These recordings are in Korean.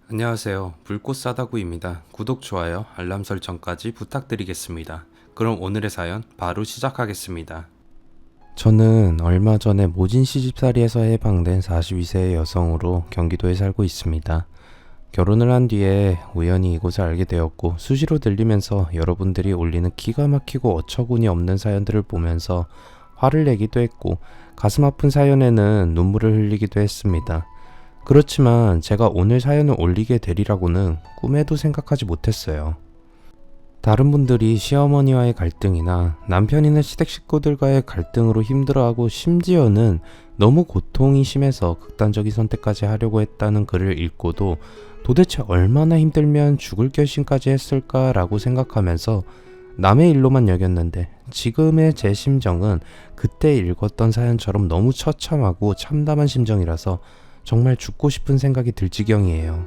안녕하세요. 불꽃 사다구입니다. 구독, 좋아요, 알람 설정까지 부탁드리겠습니다. 그럼 오늘의 사연 바로 시작하겠습니다. 저는 얼마 전에 모진 시집살이에서 해방된 42세의 여성으로 경기도에 살고 있습니다. 결혼을 한 뒤에 우연히 이곳을 알게 되었고 수시로 들리면서 여러분들이 올리는 기가 막히고 어처구니 없는 사연들을 보면서 화를 내기도 했고 가슴 아픈 사연에는 눈물을 흘리기도 했습니다. 그렇지만 제가 오늘 사연을 올리게 되리라고는 꿈에도 생각하지 못했어요. 다른 분들이 시어머니와의 갈등이나 남편이나 시댁 식구들과의 갈등으로 힘들어하고 심지어는 너무 고통이 심해서 극단적인 선택까지 하려고 했다는 글을 읽고도 도대체 얼마나 힘들면 죽을 결심까지 했을까라고 생각하면서 남의 일로만 여겼는데 지금의 제 심정은 그때 읽었던 사연처럼 너무 처참하고 참담한 심정이라서 정말 죽고 싶은 생각이 들 지경이에요.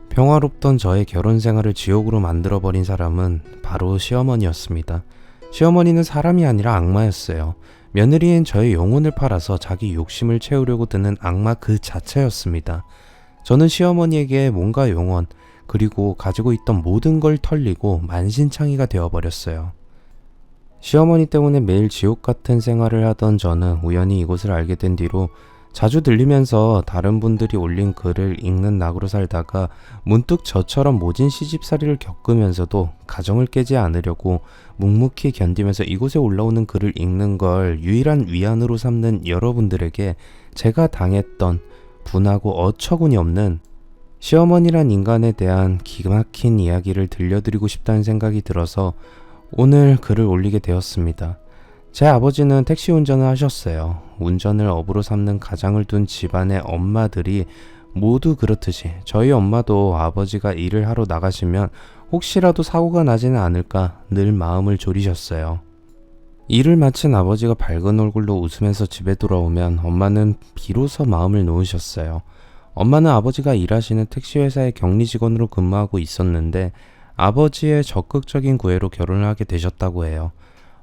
평화롭던 저의 결혼 생활을 지옥으로 만들어버린 사람은 바로 시어머니였습니다. 시어머니는 사람이 아니라 악마였어요. 며느리인 저의 영혼을 팔아서 자기 욕심을 채우려고 드는 악마 그 자체였습니다. 저는 시어머니에게 몸과 영혼, 그리고 가지고 있던 모든 걸 털리고 만신창이가 되어버렸어요. 시어머니 때문에 매일 지옥 같은 생활을 하던 저는 우연히 이곳을 알게 된 뒤로 자주 들리면서 다른 분들이 올린 글을 읽는 낙으로 살다가 문득 저처럼 모진 시집살이를 겪으면서도 가정을 깨지 않으려고 묵묵히 견디면서 이곳에 올라오는 글을 읽는 걸 유일한 위안으로 삼는 여러분들에게 제가 당했던 분하고 어처구니 없는 시어머니란 인간에 대한 기가 막힌 이야기를 들려드리고 싶다는 생각이 들어서 오늘 글을 올리게 되었습니다. 제 아버지는 택시 운전을 하셨어요. 운전을 업으로 삼는 가장을 둔 집안의 엄마들이 모두 그렇듯이 저희 엄마도 아버지가 일을 하러 나가시면 혹시라도 사고가 나지는 않을까 늘 마음을 졸이셨어요. 일을 마친 아버지가 밝은 얼굴로 웃으면서 집에 돌아오면 엄마는 비로소 마음을 놓으셨어요. 엄마는 아버지가 일하시는 택시회사의 격리 직원으로 근무하고 있었는데 아버지의 적극적인 구애로 결혼을 하게 되셨다고 해요.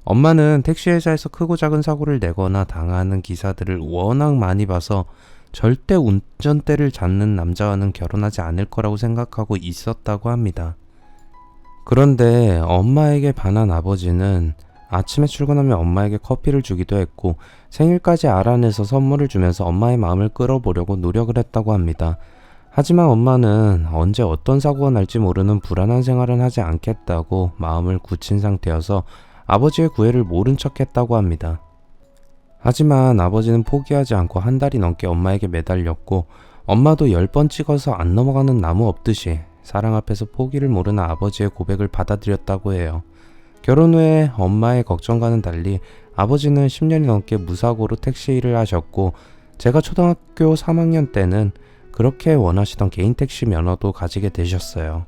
엄마는 택시회사에서 크고 작은 사고를 내거나 당하는 기사들을 워낙 많이 봐서 절대 운전대를 잡는 남자와는 결혼하지 않을 거라고 생각하고 있었다고 합니다. 그런데 엄마에게 반한 아버지는 아침에 출근하면 엄마에게 커피를 주기도 했고 생일까지 알아내서 선물을 주면서 엄마의 마음을 끌어보려고 노력을 했다고 합니다. 하지만 엄마는 언제 어떤 사고가 날지 모르는 불안한 생활은 하지 않겠다고 마음을 굳힌 상태여서 아버지의 구애를 모른 척 했다고 합니다. 하지만 아버지는 포기하지 않고 한 달이 넘게 엄마에게 매달렸고 엄마도 10번 찍어서 안 넘어가는 나무 없듯이 사랑 앞에서 포기를 모르는 아버지의 고백을 받아들였다고 해요. 결혼 후에 엄마의 걱정과는 달리 아버지는 10년이 넘게 무사고로 택시 일을 하셨고 제가 초등학교 3학년 때는 그렇게 원하시던 개인 택시 면허도 가지게 되셨어요.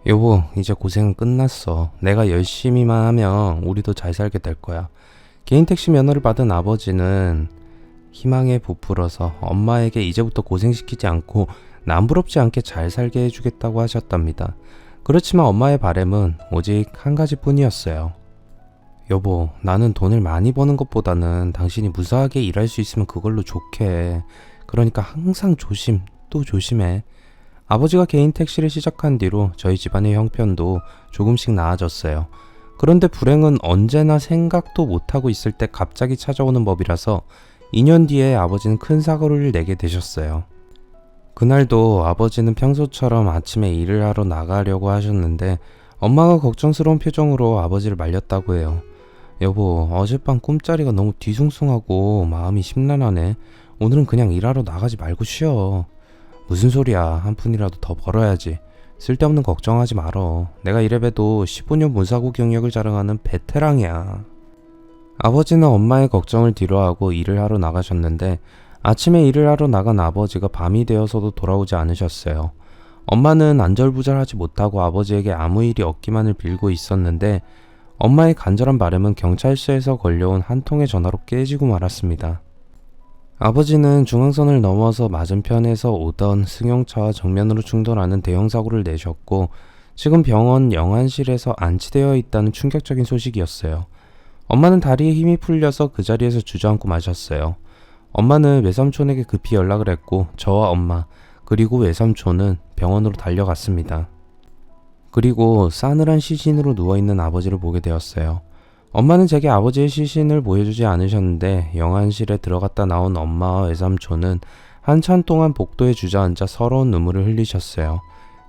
여보, 이제 고생은 끝났어. 내가 열심히만 하면 우리도 잘 살게 될 거야. 개인 택시 면허를 받은 아버지는 희망에 부풀어서 엄마에게 이제부터 고생시키지 않고 남부럽지 않게 잘 살게 해주겠다고 하셨답니다. 그렇지만 엄마의 바람은 오직 한 가지뿐이었어요. 여보, 나는 돈을 많이 버는 것보다는 당신이 무사하게 일할 수 있으면 그걸로 좋게 해. 그러니까 항상 조심, 또 조심해. 아버지가 개인 택시를 시작한 뒤로 저희 집안의 형편도 조금씩 나아졌어요. 그런데 불행은 언제나 생각도 못하고 있을 때 갑자기 찾아오는 법이라서 2년 뒤에 아버지는 큰 사고를 내게 되셨어요. 그날도 아버지는 평소처럼 아침에 일을 하러 나가려고 하셨는데 엄마가 걱정스러운 표정으로 아버지를 말렸다고 해요. 여보, 어젯밤 꿈자리가 너무 뒤숭숭하고 마음이 심란하네. 오늘은 그냥 일하러 나가지 말고 쉬어. 무슨 소리야. 한 푼이라도 더 벌어야지. 쓸데없는 걱정하지 말어. 내가 이래봬도 15년 무사고 경력을 자랑하는 베테랑이야. 아버지는 엄마의 걱정을 뒤로하고 일을 하러 나가셨는데 아침에 일을 하러 나간 아버지가 밤이 되어서도 돌아오지 않으셨어요. 엄마는 안절부절하지 못하고 아버지에게 아무 일이 없기만을 빌고 있었는데 엄마의 간절한 바람은 경찰서에서 걸려온 한 통의 전화로 깨지고 말았습니다. 아버지는 중앙선을 넘어서 맞은편에서 오던 승용차와 정면으로 충돌하는 대형 사고를 내셨고 지금 병원 영안실에서 안치되어 있다는 충격적인 소식이었어요. 엄마는 다리에 힘이 풀려서 그 자리에서 주저앉고 마셨어요. 엄마는 외삼촌에게 급히 연락을 했고 저와 엄마 그리고 외삼촌은 병원으로 달려갔습니다. 그리고 싸늘한 시신으로 누워있는 아버지를 보게 되었어요. 엄마는 제게 아버지의 시신을 보여주지 않으셨는데 영안실에 들어갔다 나온 엄마와 외삼촌은 한참 동안 복도에 주저앉아 서러운 눈물을 흘리셨어요.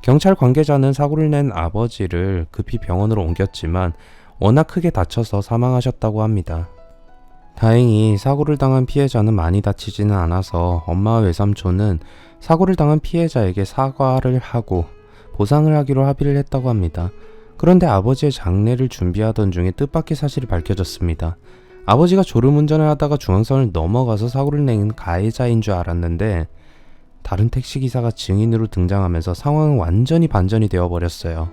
경찰 관계자는 사고를 낸 아버지를 급히 병원으로 옮겼지만 워낙 크게 다쳐서 사망하셨다고 합니다. 다행히 사고를 당한 피해자는 많이 다치지는 않아서 엄마와 외삼촌은 사고를 당한 피해자에게 사과를 하고 보상을 하기로 합의를 했다고 합니다. 그런데 아버지의 장례를 준비하던 중에 뜻밖의 사실이 밝혀졌습니다. 아버지가 졸음운전을 하다가 중앙선을 넘어가서 사고를 낸 가해자인 줄 알았는데 다른 택시기사가 증인으로 등장하면서 상황은 완전히 반전이 되어버렸어요.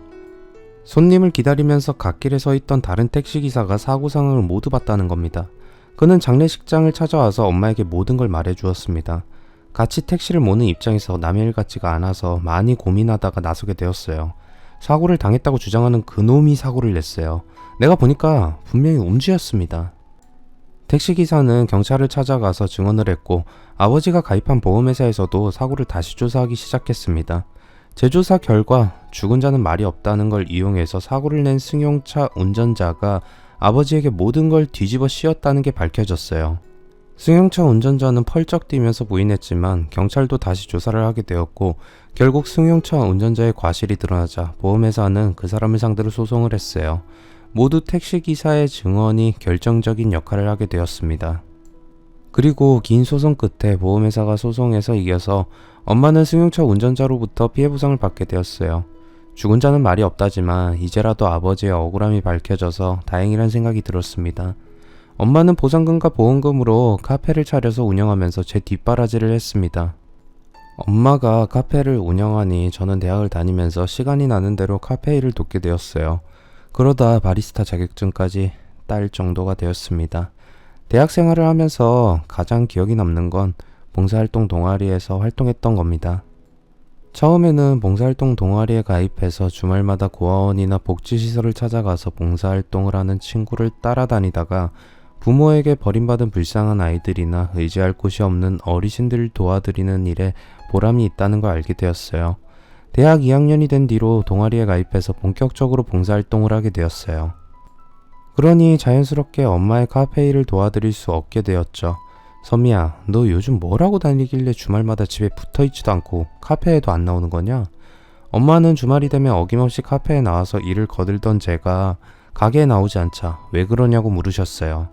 손님을 기다리면서 갓길에 서 있던 다른 택시기사가 사고 상황을 모두 봤다는 겁니다. 그는 장례식장을 찾아와서 엄마에게 모든 걸 말해주었습니다. 같이 택시를 모는 입장에서 남의 일 같지가 않아서 많이 고민하다가 나서게 되었어요. 사고를 당했다고 주장하는 그놈이 사고를 냈어요. 내가 보니까 분명히 음주였습니다. 택시기사는 경찰을 찾아가서 증언을 했고 아버지가 가입한 보험회사에서도 사고를 다시 조사하기 시작했습니다. 재조사 결과 죽은 자는 말이 없다는 걸 이용해서 사고를 낸 승용차 운전자가 아버지에게 모든 걸 뒤집어 씌웠다는 게 밝혀졌어요. 승용차 운전자는 펄쩍 뛰면서 부인했지만 경찰도 다시 조사를 하게 되었고 결국 승용차 운전자의 과실이 드러나자 보험회사는 그 사람을 상대로 소송을 했어요. 모두 택시기사의 증언이 결정적인 역할을 하게 되었습니다. 그리고 긴 소송 끝에 보험회사가 소송에서 이겨서 엄마는 승용차 운전자로부터 피해보상을 받게 되었어요. 죽은 자는 말이 없다지만 이제라도 아버지의 억울함이 밝혀져서 다행이란 생각이 들었습니다. 엄마는 보상금과 보험금으로 카페를 차려서 운영하면서 제 뒷바라지를 했습니다. 엄마가 카페를 운영하니 저는 대학을 다니면서 시간이 나는 대로 카페 일을 돕게 되었어요. 그러다 바리스타 자격증까지 딸 정도가 되었습니다. 대학 생활을 하면서 가장 기억이 남는 건 봉사활동 동아리에서 활동했던 겁니다. 처음에는 봉사활동 동아리에 가입해서 주말마다 고아원이나 복지시설을 찾아가서 봉사활동을 하는 친구를 따라다니다가 부모에게 버림받은 불쌍한 아이들이나 의지할 곳이 없는 어르신들을 도와드리는 일에 보람이 있다는 걸 알게 되었어요. 대학 2학년이 된 뒤로 동아리에 가입해서 본격적으로 봉사활동을 하게 되었어요. 그러니 자연스럽게 엄마의 카페 일을 도와드릴 수 없게 되었죠. 선미야, 너 요즘 뭘 하고 다니길래 주말마다 집에 붙어있지도 않고 카페에도 안 나오는 거냐? 엄마는 주말이 되면 어김없이 카페에 나와서 일을 거들던 제가 가게에 나오지 않자 왜 그러냐고 물으셨어요.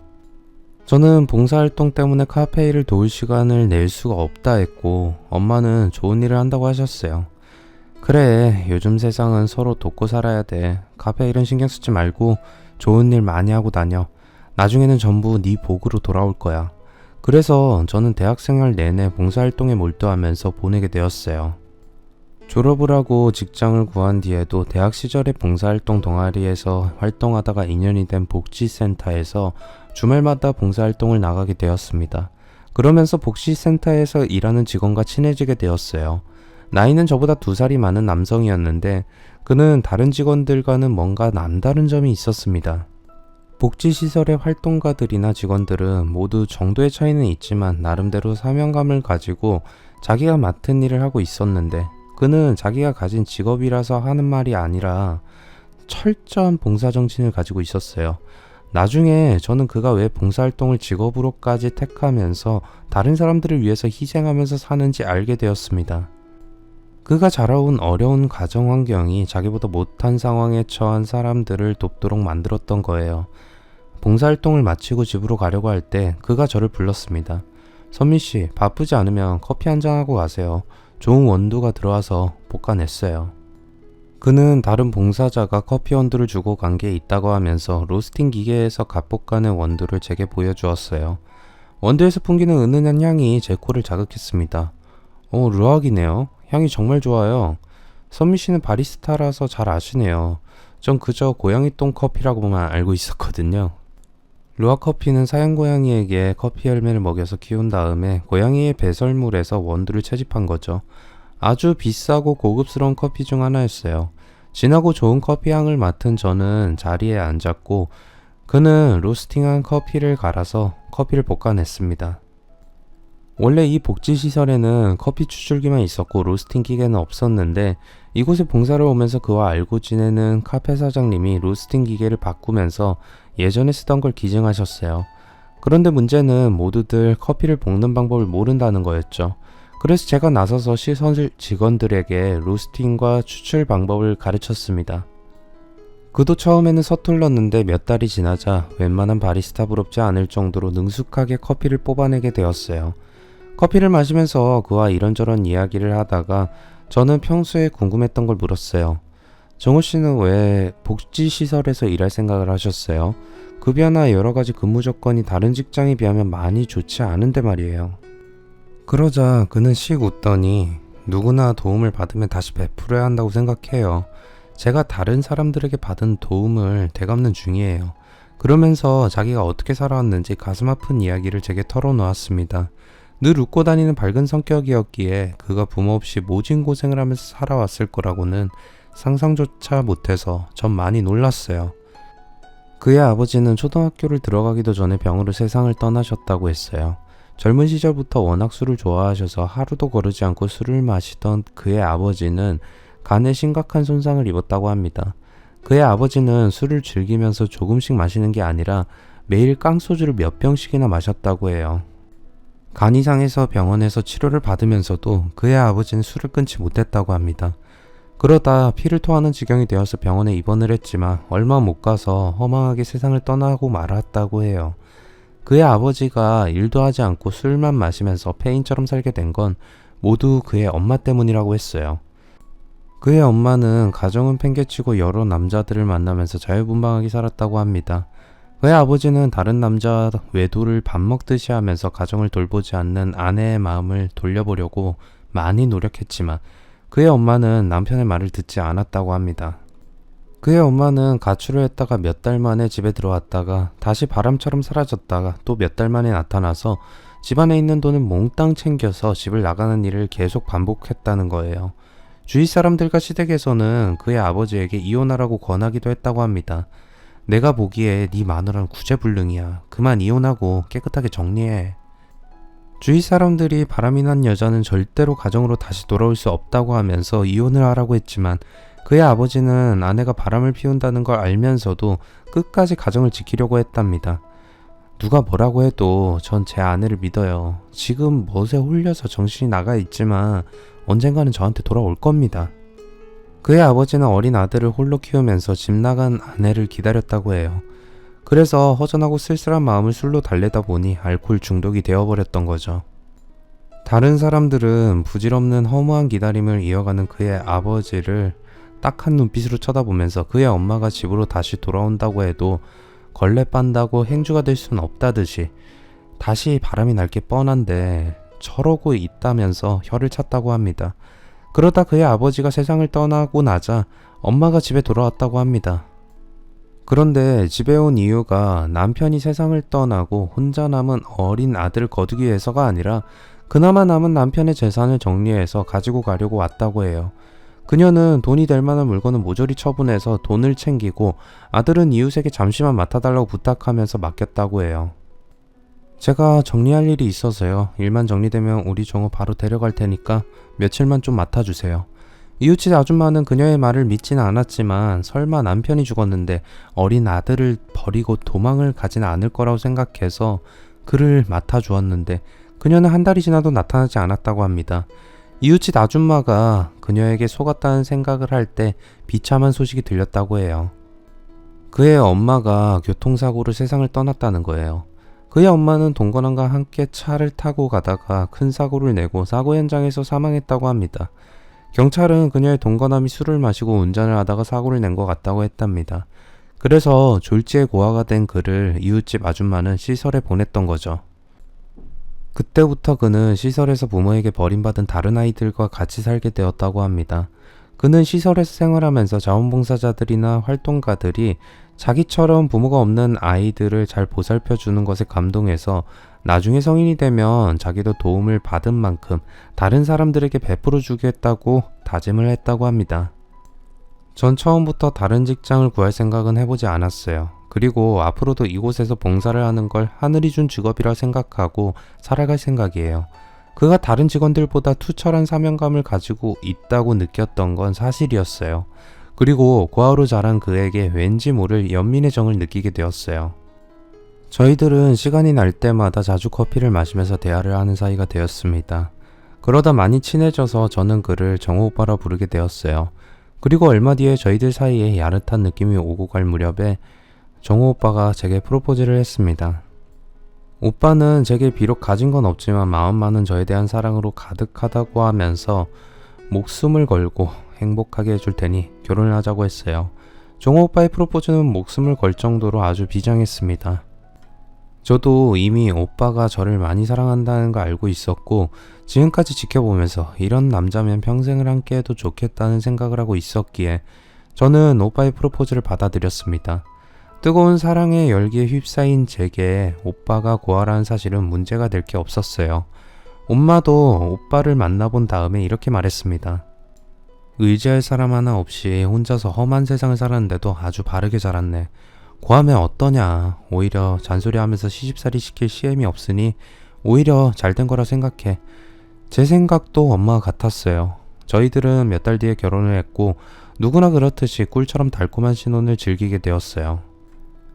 저는 봉사활동 때문에 카페 일을 도울 시간을 낼 수가 없다 했고 엄마는 좋은 일을 한다고 하셨어요. 그래, 요즘 세상은 서로 돕고 살아야 돼. 카페 일은 신경 쓰지 말고 좋은 일 많이 하고 다녀. 나중에는 전부 네 복으로 돌아올 거야. 그래서 저는 대학생활 내내 봉사활동에 몰두하면서 보내게 되었어요. 졸업을 하고 직장을 구한 뒤에도 대학 시절에 봉사활동 동아리에서 활동하다가 인연이 된 복지센터에서 주말마다 봉사활동을 나가게 되었습니다. 그러면서 복지센터에서 일하는 직원과 친해지게 되었어요. 나이는 저보다 2살이 많은 남성이었는데 그는 다른 직원들과는 뭔가 남다른 점이 있었습니다. 복지시설의 활동가들이나 직원들은 모두 정도의 차이는 있지만 나름대로 사명감을 가지고 자기가 맡은 일을 하고 있었는데 그는 자기가 가진 직업이라서 하는 말이 아니라 철저한 봉사정신을 가지고 있었어요. 나중에 저는 그가 왜 봉사활동을 직업으로까지 택하면서 다른 사람들을 위해서 희생하면서 사는지 알게 되었습니다. 그가 자라온 어려운 가정 환경이 자기보다 못한 상황에 처한 사람들을 돕도록 만들었던 거예요. 봉사활동을 마치고 집으로 가려고 할 때 그가 저를 불렀습니다. 선미씨, 바쁘지 않으면 커피 한잔하고 가세요. 좋은 원두가 들어와서 볶아냈어요. 그는 다른 봉사자가 커피 원두를 주고 간 게 있다고 하면서 로스팅 기계에서 갓 볶아낸 원두를 제게 보여주었어요. 원두에서 풍기는 은은한 향이 제 코를 자극했습니다. 르악이네요. 향이 정말 좋아요. 선미씨는 바리스타라서 잘 아시네요. 전 그저 고양이똥 커피라고만 알고 있었거든요. 루악 커피는 사양 고양이에게 커피 열매를 먹여서 키운 다음에 고양이의 배설물에서 원두를 채집한 거죠. 아주 비싸고 고급스러운 커피 중 하나였어요. 진하고 좋은 커피 향을 맡은 저는 자리에 앉았고 그는 로스팅한 커피를 갈아서 커피를 볶아냈습니다. 원래 이 복지시설에는 커피 추출기만 있었고 로스팅 기계는 없었는데 이곳에 봉사를 오면서 그와 알고 지내는 카페 사장님이 로스팅 기계를 바꾸면서 예전에 쓰던 걸 기증하셨어요. 그런데 문제는 모두들 커피를 볶는 방법을 모른다는 거였죠. 그래서 제가 나서서 시설 직원들에게 로스팅과 추출 방법을 가르쳤습니다. 그도 처음에는 서툴렀는데 몇 달이 지나자 웬만한 바리스타부럽지 않을 정도로 능숙하게 커피를 뽑아내게 되었어요. 커피를 마시면서 그와 이런저런 이야기를 하다가 저는 평소에 궁금했던 걸 물었어요. 정우 씨는 왜 복지시설에서 일할 생각을 하셨어요? 급여나 여러 가지 근무 조건이 다른 직장에 비하면 많이 좋지 않은데 말이에요. 그러자 그는 씩 웃더니 누구나 도움을 받으면 다시 베풀어야 한다고 생각해요. 제가 다른 사람들에게 받은 도움을 되갚는 중이에요. 그러면서 자기가 어떻게 살아왔는지 가슴 아픈 이야기를 제게 털어놓았습니다. 늘 웃고 다니는 밝은 성격이었기에 그가 부모 없이 모진 고생을 하면서 살아왔을 거라고는 상상조차 못해서 전 많이 놀랐어요. 그의 아버지는 초등학교를 들어가기도 전에 병으로 세상을 떠나셨다고 했어요. 젊은 시절부터 워낙 술을 좋아하셔서 하루도 거르지 않고 술을 마시던 그의 아버지는 간에 심각한 손상을 입었다고 합니다. 그의 아버지는 술을 즐기면서 조금씩 마시는 게 아니라 매일 깡소주를 몇 병씩이나 마셨다고 해요. 간이 상해서 병원에서 치료를 받으면서도 그의 아버지는 술을 끊지 못했다고 합니다. 그러다 피를 토하는 지경이 되어서 병원에 입원을 했지만 얼마 못 가서 허망하게 세상을 떠나고 말았다고 해요. 그의 아버지가 일도 하지 않고 술만 마시면서 폐인처럼 살게 된 건 모두 그의 엄마 때문이라고 했어요. 그의 엄마는 가정은 팽개치고 여러 남자들을 만나면서 자유분방하게 살았다고 합니다. 그의 아버지는 다른 남자 외도를 밥 먹듯이 하면서 가정을 돌보지 않는 아내의 마음을 돌려보려고 많이 노력했지만 그의 엄마는 남편의 말을 듣지 않았다고 합니다. 그의 엄마는 가출을 했다가 몇 달 만에 집에 들어왔다가 다시 바람처럼 사라졌다가 또 몇 달 만에 나타나서 집안에 있는 돈을 몽땅 챙겨서 집을 나가는 일을 계속 반복했다는 거예요. 주위 사람들과 시댁에서는 그의 아버지에게 이혼하라고 권하기도 했다고 합니다. 내가 보기에 네 마누라는 구제불능이야. 그만 이혼하고 깨끗하게 정리해. 주위 사람들이 바람이 난 여자는 절대로 가정으로 다시 돌아올 수 없다고 하면서 이혼을 하라고 했지만 그의 아버지는 아내가 바람을 피운다는 걸 알면서도 끝까지 가정을 지키려고 했답니다. 누가 뭐라고 해도 전 제 아내를 믿어요. 지금 멋에 홀려서 정신이 나가 있지만 언젠가는 저한테 돌아올 겁니다. 그의 아버지는 어린 아들을 홀로 키우면서 집 나간 아내를 기다렸다고 해요. 그래서 허전하고 쓸쓸한 마음을 술로 달래다 보니 알코올 중독이 되어버렸던 거죠. 다른 사람들은 부질없는 허무한 기다림을 이어가는 그의 아버지를 딱한 눈빛으로 쳐다보면서 그의 엄마가 집으로 다시 돌아온다고 해도 걸레 빤다고 행주가 될 수는 없다듯이 다시 바람이 날 게 뻔한데 저러고 있다면서 혀를 찼다고 합니다. 그러다 그의 아버지가 세상을 떠나고 나자 엄마가 집에 돌아왔다고 합니다. 그런데 집에 온 이유가 남편이 세상을 떠나고 혼자 남은 어린 아들을 거두기 위해서가 아니라 그나마 남은 남편의 재산을 정리해서 가지고 가려고 왔다고 해요. 그녀는 돈이 될 만한 물건은 모조리 처분해서 돈을 챙기고 아들은 이웃에게 잠시만 맡아달라고 부탁하면서 맡겼다고 해요. 제가 정리할 일이 있어서요. 일만 정리되면 우리 종호 바로 데려갈 테니까 며칠만 좀 맡아주세요. 이웃집 아줌마는 그녀의 말을 믿지는 않았지만 설마 남편이 죽었는데 어린 아들을 버리고 도망을 가지는 않을 거라고 생각해서 그를 맡아주었는데 그녀는 한 달이 지나도 나타나지 않았다고 합니다. 이웃집 아줌마가 그녀에게 속았다는 생각을 할 때 비참한 소식이 들렸다고 해요. 그의 엄마가 교통사고로 세상을 떠났다는 거예요. 그의 엄마는 동거남과 함께 차를 타고 가다가 큰 사고를 내고 사고 현장에서 사망했다고 합니다. 경찰은 그녀의 동거남이 술을 마시고 운전을 하다가 사고를 낸 것 같다고 했답니다. 그래서 졸지에 고아가 된 그를 이웃집 아줌마는 시설에 보냈던 거죠. 그때부터 그는 시설에서 부모에게 버림받은 다른 아이들과 같이 살게 되었다고 합니다. 그는 시설에서 생활하면서 자원봉사자들이나 활동가들이 자기처럼 부모가 없는 아이들을 잘 보살펴 주는 것에 감동해서 나중에 성인이 되면 자기도 도움을 받은 만큼 다른 사람들에게 베풀어 주겠다고 다짐을 했다고 합니다. 전 처음부터 다른 직장을 구할 생각은 해보지 않았어요. 그리고 앞으로도 이곳에서 봉사를 하는 걸 하늘이 준 직업이라 생각하고 살아갈 생각이에요. 그가 다른 직원들보다 투철한 사명감을 가지고 있다고 느꼈던 건 사실이었어요. 그리고 고아로 자란 그에게 왠지 모를 연민의 정을 느끼게 되었어요. 저희들은 시간이 날 때마다 자주 커피를 마시면서 대화를 하는 사이가 되었습니다. 그러다 많이 친해져서 저는 그를 정호 오빠라 부르게 되었어요. 그리고 얼마 뒤에 저희들 사이에 야릇한 느낌이 오고 갈 무렵에 정호 오빠가 제게 프로포즈를 했습니다. 오빠는 제게 비록 가진 건 없지만 마음만은 저에 대한 사랑으로 가득하다고 하면서 목숨을 걸고 행복하게 해줄 테니 결혼을 하자고 했어요. 정호 오빠의 프로포즈는 목숨을 걸 정도로 아주 비장했습니다. 저도 이미 오빠가 저를 많이 사랑한다는 걸 알고 있었고 지금까지 지켜보면서 이런 남자면 평생을 함께 해도 좋겠다는 생각을 하고 있었기에 저는 오빠의 프로포즈를 받아들였습니다. 뜨거운 사랑의 열기에 휩싸인 제게 오빠가 고아라는 사실은 문제가 될 게 없었어요. 엄마도 오빠를 만나본 다음에 이렇게 말했습니다. 의지할 사람 하나 없이 혼자서 험한 세상을 살았는데도 아주 바르게 자랐네. 고하면 어떠냐. 오히려 잔소리하면서 시집살이 시킬 시엠이 없으니 오히려 잘된 거라 생각해. 제 생각도 엄마가 같았어요. 저희들은 몇 달 뒤에 결혼을 했고 누구나 그렇듯이 꿀처럼 달콤한 신혼을 즐기게 되었어요.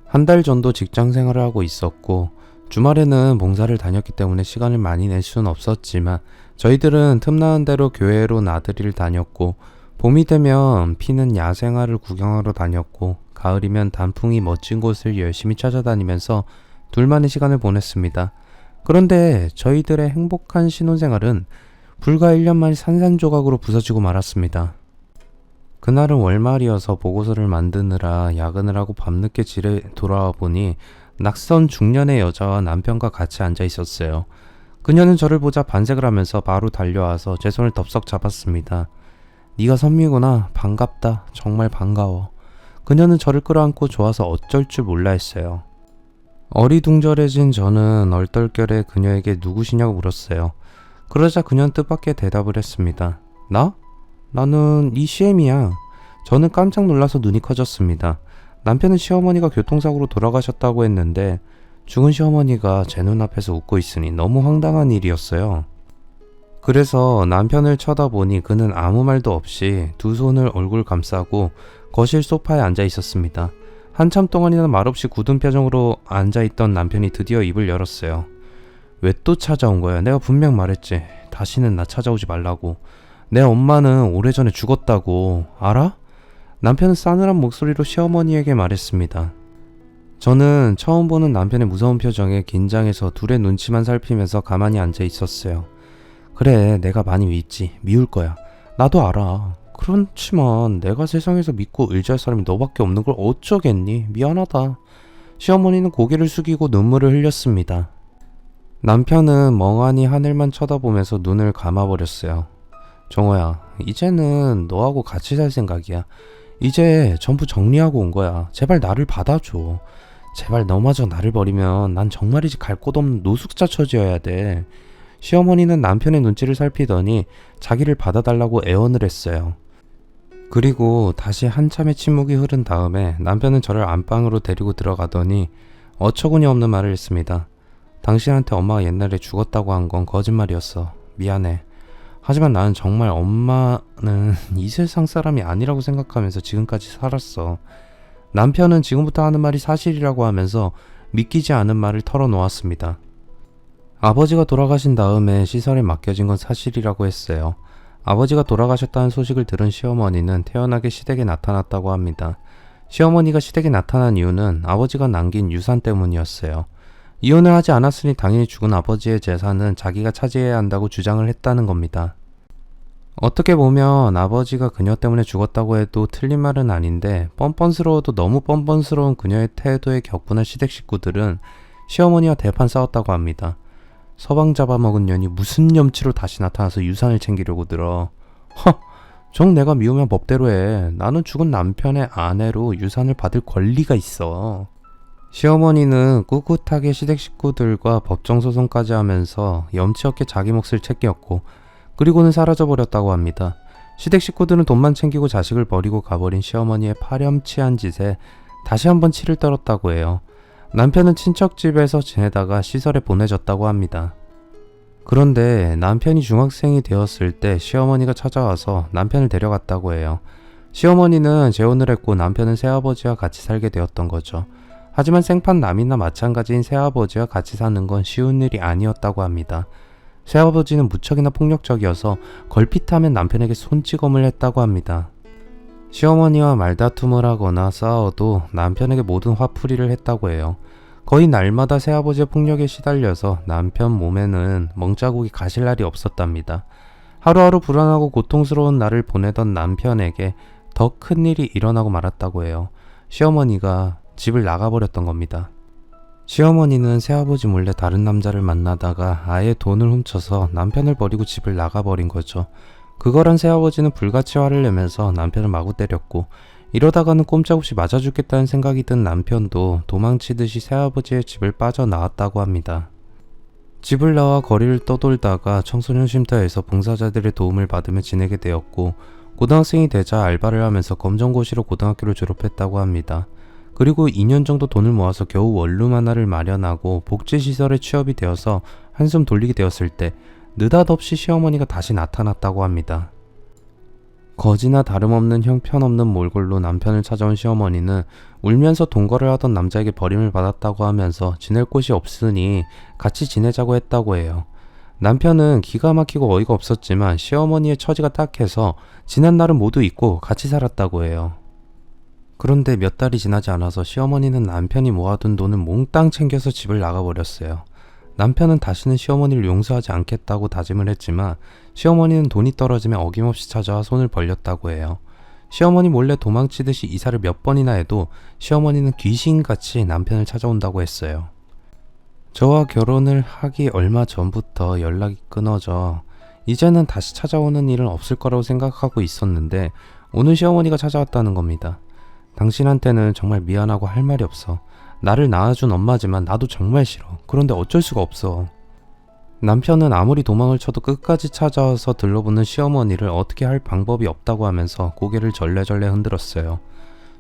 한 달 정도 직장 생활을 하고 있었고 주말에는 봉사를 다녔기 때문에 시간을 많이 낼 수는 없었지만 저희들은 틈나는 대로 교회로 나들이를 다녔고 봄이 되면 피는 야생화를 구경하러 다녔고 가을이면 단풍이 멋진 곳을 열심히 찾아다니면서 둘만의 시간을 보냈습니다. 그런데 저희들의 행복한 신혼생활은 불과 1년 만에 산산조각으로 부서지고 말았습니다. 그날은 월말이어서 보고서를 만드느라 야근을 하고 밤늦게 집에 돌아와 보니 낯선 중년의 여자와 남편과 같이 앉아 있었어요. 그녀는 저를 보자 반색을 하면서 바로 달려와서 제 손을 덥석 잡았습니다. 네가 선미구나. 반갑다. 정말 반가워. 그녀는 저를 끌어안고 좋아서 어쩔 줄 몰라 했어요. 어리둥절해진 저는 얼떨결에 그녀에게 누구시냐고 물었어요. 그러자 그녀는 뜻밖의 대답을 했습니다. 나? 나는 이 CM이야. 저는 깜짝 놀라서 눈이 커졌습니다. 남편은 시어머니가 교통사고로 돌아가셨다고 했는데 죽은 시어머니가 제 눈앞에서 웃고 있으니 너무 황당한 일이었어요. 그래서 남편을 쳐다보니 그는 아무 말도 없이 두 손을 얼굴 감싸고 거실 소파에 앉아 있었습니다. 한참 동안이나 말없이 굳은 표정으로 앉아있던 남편이 드디어 입을 열었어요. 왜 또 찾아온 거야? 내가 분명 말했지. 다시는 나 찾아오지 말라고. 내 엄마는 오래전에 죽었다고. 알아? 남편은 싸늘한 목소리로 시어머니에게 말했습니다. 저는 처음 보는 남편의 무서운 표정에 긴장해서 둘의 눈치만 살피면서 가만히 앉아 있었어요. 그래, 내가 많이 밉지. 미울 거야. 나도 알아. 그렇지만 내가 세상에서 믿고 의지할 사람이 너밖에 없는 걸 어쩌겠니? 미안하다. 시어머니는 고개를 숙이고 눈물을 흘렸습니다. 남편은 멍하니 하늘만 쳐다보면서 눈을 감아버렸어요. 정호야, 이제는 너하고 같이 살 생각이야. 이제 전부 정리하고 온 거야. 제발 나를 받아줘. 제발 너마저 나를 버리면 난 정말이지 갈 곳 없는 노숙자 처지여야 돼. 시어머니는 남편의 눈치를 살피더니 자기를 받아달라고 애원을 했어요. 그리고 다시 한참의 침묵이 흐른 다음에 남편은 저를 안방으로 데리고 들어가더니 어처구니 없는 말을 했습니다. 당신한테 엄마가 옛날에 죽었다고 한 건 거짓말이었어. 미안해. 하지만 나는 정말 엄마는 이 세상 사람이 아니라고 생각하면서 지금까지 살았어. 남편은 지금부터 하는 말이 사실이라고 하면서 믿기지 않은 말을 털어놓았습니다. 아버지가 돌아가신 다음에 시설에 맡겨진 건 사실이라고 했어요. 아버지가 돌아가셨다는 소식을 들은 시어머니는 태연하게 시댁에 나타났다고 합니다. 시어머니가 시댁에 나타난 이유는 아버지가 남긴 유산 때문이었어요. 이혼을 하지 않았으니 당연히 죽은 아버지의 재산은 자기가 차지해야 한다고 주장을 했다는 겁니다. 어떻게 보면 아버지가 그녀 때문에 죽었다고 해도 틀린 말은 아닌데 뻔뻔스러워도 너무 뻔뻔스러운 그녀의 태도에 격분한 시댁 식구들은 시어머니와 대판 싸웠다고 합니다. 서방 잡아먹은 년이 무슨 염치로 다시 나타나서 유산을 챙기려고 들어. 정 내가 미우면 법대로 해. 나는 죽은 남편의 아내로 유산을 받을 권리가 있어. 시어머니는 꿋꿋하게 시댁 식구들과 법정 소송까지 하면서 염치 없게 자기 몫을 챙겼고 그리고는 사라져버렸다고 합니다. 시댁 식구들은 돈만 챙기고 자식을 버리고 가버린 시어머니의 파렴치한 짓에 다시 한번 치를 떨었다고 해요. 남편은 친척 집에서 지내다가 시설에 보내졌다고 합니다. 그런데 남편이 중학생이 되었을 때 시어머니가 찾아와서 남편을 데려갔다고 해요. 시어머니는 재혼을 했고 남편은 새아버지와 같이 살게 되었던 거죠. 하지만 생판 남이나 마찬가지인 새아버지와 같이 사는 건 쉬운 일이 아니었다고 합니다. 새아버지는 무척이나 폭력적이어서 걸핏하면 남편에게 손찌검을 했다고 합니다. 시어머니와 말다툼을 하거나 싸워도 남편에게 모든 화풀이를 했다고 해요. 거의 날마다 새아버지의 폭력에 시달려서 남편 몸에는 멍자국이 가실 날이 없었답니다. 하루하루 불안하고 고통스러운 날을 보내던 남편에게 더 큰 일이 일어나고 말았다고 해요. 시어머니가 집을 나가버렸던 겁니다. 시어머니는 새아버지 몰래 다른 남자를 만나다가 아예 돈을 훔쳐서 남편을 버리고 집을 나가버린 거죠. 그거란 새아버지는 불같이 화를 내면서 남편을 마구 때렸고, 이러다가는 꼼짝없이 맞아 죽겠다는 생각이 든 남편도 도망치듯이 새아버지의 집을 빠져나왔다고 합니다. 집을 나와 거리를 떠돌다가 청소년 쉼터에서 봉사자들의 도움을 받으며 지내게 되었고, 고등학생이 되자 알바를 하면서 검정고시로 고등학교를 졸업했다고 합니다. 그리고 2년 정도 돈을 모아서 겨우 원룸 하나를 마련하고 복지시설에 취업이 되어서 한숨 돌리게 되었을 때 느닷없이 시어머니가 다시 나타났다고 합니다. 거지나 다름없는 형편없는 몰골로 남편을 찾아온 시어머니는 울면서 동거를 하던 남자에게 버림을 받았다고 하면서 지낼 곳이 없으니 같이 지내자고 했다고 해요. 남편은 기가 막히고 어이가 없었지만 시어머니의 처지가 딱해서 지난 날은 모두 잊고 같이 살았다고 해요. 그런데 몇 달이 지나지 않아서 시어머니는 남편이 모아둔 돈을 몽땅 챙겨서 집을 나가버렸어요. 남편은 다시는 시어머니를 용서하지 않겠다고 다짐을 했지만 시어머니는 돈이 떨어지면 어김없이 찾아와 손을 벌렸다고 해요. 시어머니 몰래 도망치듯이 이사를 몇 번이나 해도 시어머니는 귀신같이 남편을 찾아온다고 했어요. 저와 결혼을 하기 얼마 전부터 연락이 끊어져 이제는 다시 찾아오는 일은 없을 거라고 생각하고 있었는데 오늘 시어머니가 찾아왔다는 겁니다. 당신한테는 정말 미안하고 할 말이 없어. 나를 낳아준 엄마지만 나도 정말 싫어. 그런데 어쩔 수가 없어. 남편은 아무리 도망을 쳐도 끝까지 찾아와서 들러붙는 시어머니를 어떻게 할 방법이 없다고 하면서 고개를 절레절레 흔들었어요.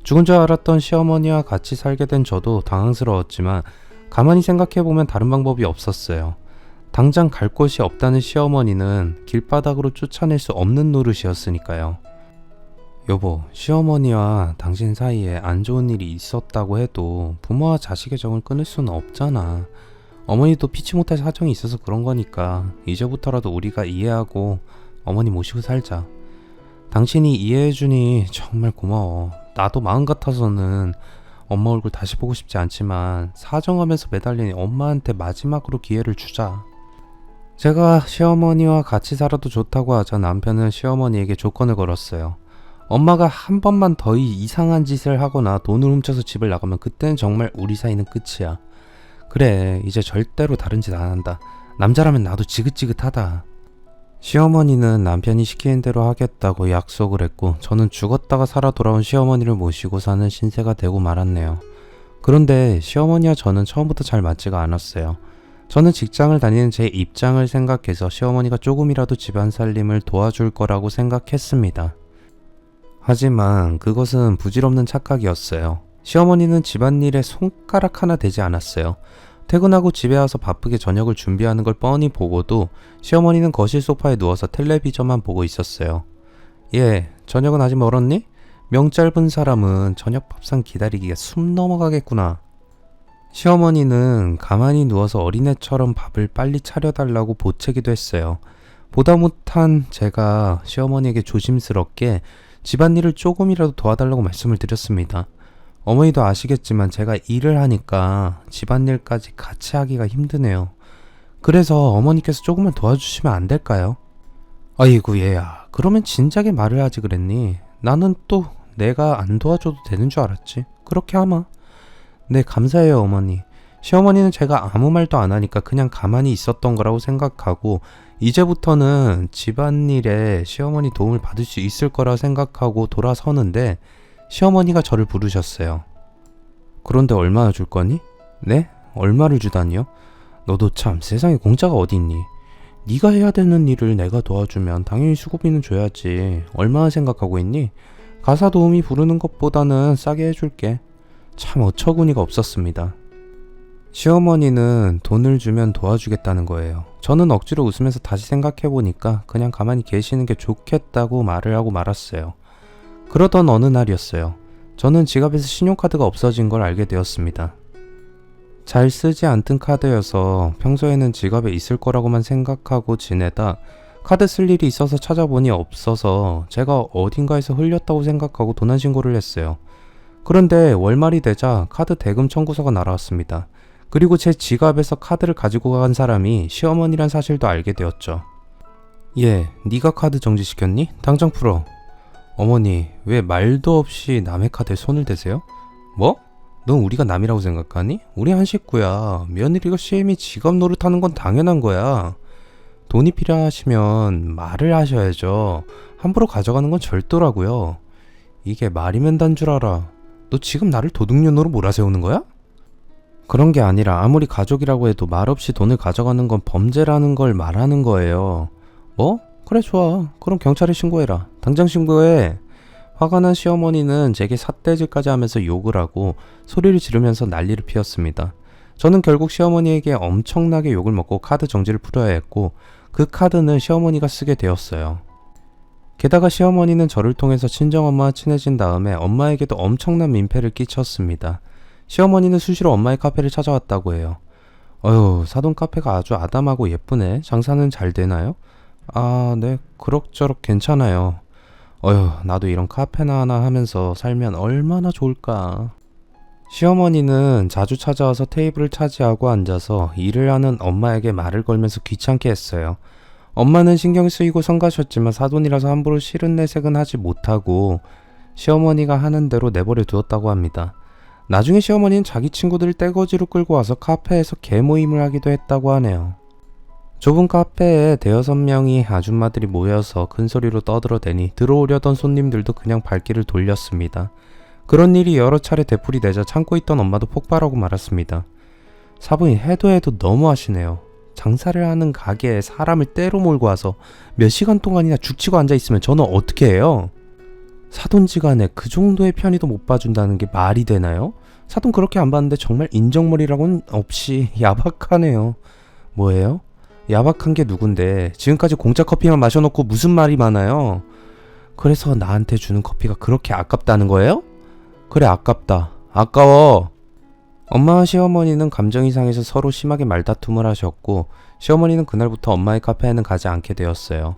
죽은 줄 알았던 시어머니와 같이 살게 된 저도 당황스러웠지만 가만히 생각해보면 다른 방법이 없었어요. 당장 갈 곳이 없다는 시어머니는 길바닥으로 쫓아낼 수 없는 노릇이었으니까요. 여보, 시어머니와 당신 사이에 안 좋은 일이 있었다고 해도 부모와 자식의 정을 끊을 수는 없잖아. 어머니도 피치 못할 사정이 있어서 그런 거니까 이제부터라도 우리가 이해하고 어머니 모시고 살자. 당신이 이해해주니 정말 고마워. 나도 마음 같아서는 엄마 얼굴 다시 보고 싶지 않지만 사정하면서 매달린 엄마한테 마지막으로 기회를 주자. 제가 시어머니와 같이 살아도 좋다고 하자 남편은 시어머니에게 조건을 걸었어요. 엄마가 한 번만 더 이상한 짓을 하거나 돈을 훔쳐서 집을 나가면 그때는 정말 우리 사이는 끝이야. 그래, 이제 절대로 다른 짓 안 한다. 남자라면 나도 지긋지긋하다. 시어머니는 남편이 시키는 대로 하겠다고 약속을 했고 저는 죽었다가 살아 돌아온 시어머니를 모시고 사는 신세가 되고 말았네요. 그런데 시어머니와 저는 처음부터 잘 맞지가 않았어요. 저는 직장을 다니는 제 입장을 생각해서 시어머니가 조금이라도 집안 살림을 도와줄 거라고 생각했습니다. 하지만 그것은 부질없는 착각이었어요. 시어머니는 집안일에 손가락 하나 대지 않았어요. 퇴근하고 집에 와서 바쁘게 저녁을 준비하는 걸 뻔히 보고도 시어머니는 거실 소파에 누워서 텔레비전만 보고 있었어요. 예, 저녁은 아직 멀었니? 명 짧은 사람은 저녁 밥상 기다리기가 숨 넘어가겠구나. 시어머니는 가만히 누워서 어린애처럼 밥을 빨리 차려달라고 보채기도 했어요. 보다 못한 제가 시어머니에게 조심스럽게 집안일을 조금이라도 도와달라고 말씀을 드렸습니다. 어머니도 아시겠지만 제가 일을 하니까 집안일까지 같이 하기가 힘드네요. 그래서 어머니께서 조금만 도와주시면 안 될까요? 아이고 얘야, 그러면 진작에 말을 하지 그랬니? 나는 또 내가 안 도와줘도 되는 줄 알았지. 그렇게 하마. 네, 감사해요 어머니. 시어머니는 제가 아무 말도 안 하니까 그냥 가만히 있었던 거라고 생각하고 이제부터는 집안일에 시어머니 도움을 받을 수 있을 거라 생각하고 돌아서는데 시어머니가 저를 부르셨어요. 그런데 얼마나 줄 거니? 네? 얼마를 주다니요? 너도 참 세상에 공짜가 어디 있니? 네가 해야 되는 일을 내가 도와주면 당연히 수고비는 줘야지. 얼마나 생각하고 있니? 가사 도우미 부르는 것보다는 싸게 해줄게. 참 어처구니가 없었습니다. 시어머니는 돈을 주면 도와주겠다는 거예요. 저는 억지로 웃으면서 다시 생각해보니까 그냥 가만히 계시는 게 좋겠다고 말을 하고 말았어요. 그러던 어느 날이었어요. 저는 지갑에서 신용카드가 없어진 걸 알게 되었습니다. 잘 쓰지 않던 카드여서 평소에는 지갑에 있을 거라고만 생각하고 지내다 카드 쓸 일이 있어서 찾아보니 없어서 제가 어딘가에서 흘렸다고 생각하고 도난 신고를 했어요. 그런데 월말이 되자 카드 대금 청구서가 날아왔습니다. 그리고 제 지갑에서 카드를 가지고 간 사람이 시어머니란 사실도 알게 되었죠. 얘, 네가 카드 정지시켰니? 당장 풀어. 어머니, 왜 말도 없이 남의 카드에 손을 대세요? 뭐? 넌 우리가 남이라고 생각하니? 우리 한 식구야. 며느리가 시엠이 지갑 노릇하는 건 당연한 거야. 돈이 필요하시면 말을 하셔야죠. 함부로 가져가는 건 절도라고요. 이게 말이면 단 줄 알아. 너 지금 나를 도둑년으로 몰아세우는 거야? 그런 게 아니라 아무리 가족이라고 해도 말없이 돈을 가져가는 건 범죄라는 걸 말하는 거예요. 뭐? 그래 좋아. 그럼 경찰에 신고해라. 당장 신고해. 화가 난 시어머니는 제게 삿대질까지 하면서 욕을 하고 소리를 지르면서 난리를 피웠습니다. 저는 결국 시어머니에게 엄청나게 욕을 먹고 카드 정지를 풀어야 했고 그 카드는 시어머니가 쓰게 되었어요. 게다가 시어머니는 저를 통해서 친정엄마와 친해진 다음에 엄마에게도 엄청난 민폐를 끼쳤습니다. 시어머니는 수시로 엄마의 카페를 찾아왔다고 해요. 어휴, 사돈 카페가 아주 아담하고 예쁘네. 장사는 잘 되나요? 아, 네, 그럭저럭 괜찮아요. 어휴, 나도 이런 카페나 하나 하면서 살면 얼마나 좋을까. 시어머니는 자주 찾아와서 테이블을 차지하고 앉아서 일을 하는 엄마에게 말을 걸면서 귀찮게 했어요. 엄마는 신경 쓰이고 성가셨지만 사돈이라서 함부로 싫은 내색은 하지 못하고 시어머니가 하는 대로 내버려 두었다고 합니다. 나중에 시어머니는 자기 친구들을 떼거지로 끌고 와서 카페에서 개모임을 하기도 했다고 하네요. 좁은 카페에 대여섯 명의 아줌마들이 모여서 큰 소리로 떠들어대니 들어오려던 손님들도 그냥 발길을 돌렸습니다. 그런 일이 여러 차례 되풀이되자 참고 있던 엄마도 폭발하고 말았습니다. 사부인 해도 너무하시네요. 장사를 하는 가게에 사람을 때로 몰고 와서 몇 시간 동안이나 죽치고 앉아있으면 저는 어떻게 해요? 사돈지간에 그 정도의 편의도 못 봐준다는 게 말이 되나요? 사돈 그렇게 안 봤는데 정말 인정머리라고는 없이 야박하네요. 뭐예요? 야박한 게 누군데 지금까지 공짜 커피만 마셔놓고 무슨 말이 많아요? 그래서 나한테 주는 커피가 그렇게 아깝다는 거예요? 그래 아깝다. 아까워. 엄마와 시어머니는 감정이 상해서 서로 심하게 말다툼을 하셨고 시어머니는 그날부터 엄마의 카페에는 가지 않게 되었어요.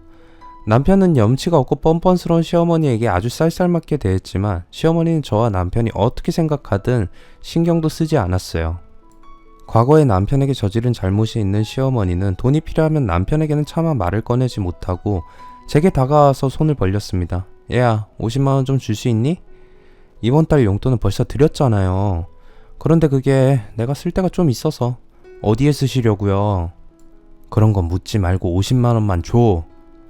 남편은 염치가 없고 뻔뻔스러운 시어머니에게 아주 쌀쌀맞게 대했지만 시어머니는 저와 남편이 어떻게 생각하든 신경도 쓰지 않았어요. 과거에 남편에게 저지른 잘못이 있는 시어머니는 돈이 필요하면 남편에게는 차마 말을 꺼내지 못하고 제게 다가와서 손을 벌렸습니다. 얘야, 50만원 좀 줄 수 있니? 이번 달 용돈은 벌써 드렸잖아요. 그런데 그게 내가 쓸 데가 좀 있어서. 어디에 쓰시려고요? 그런 건 묻지 말고 50만원만 줘.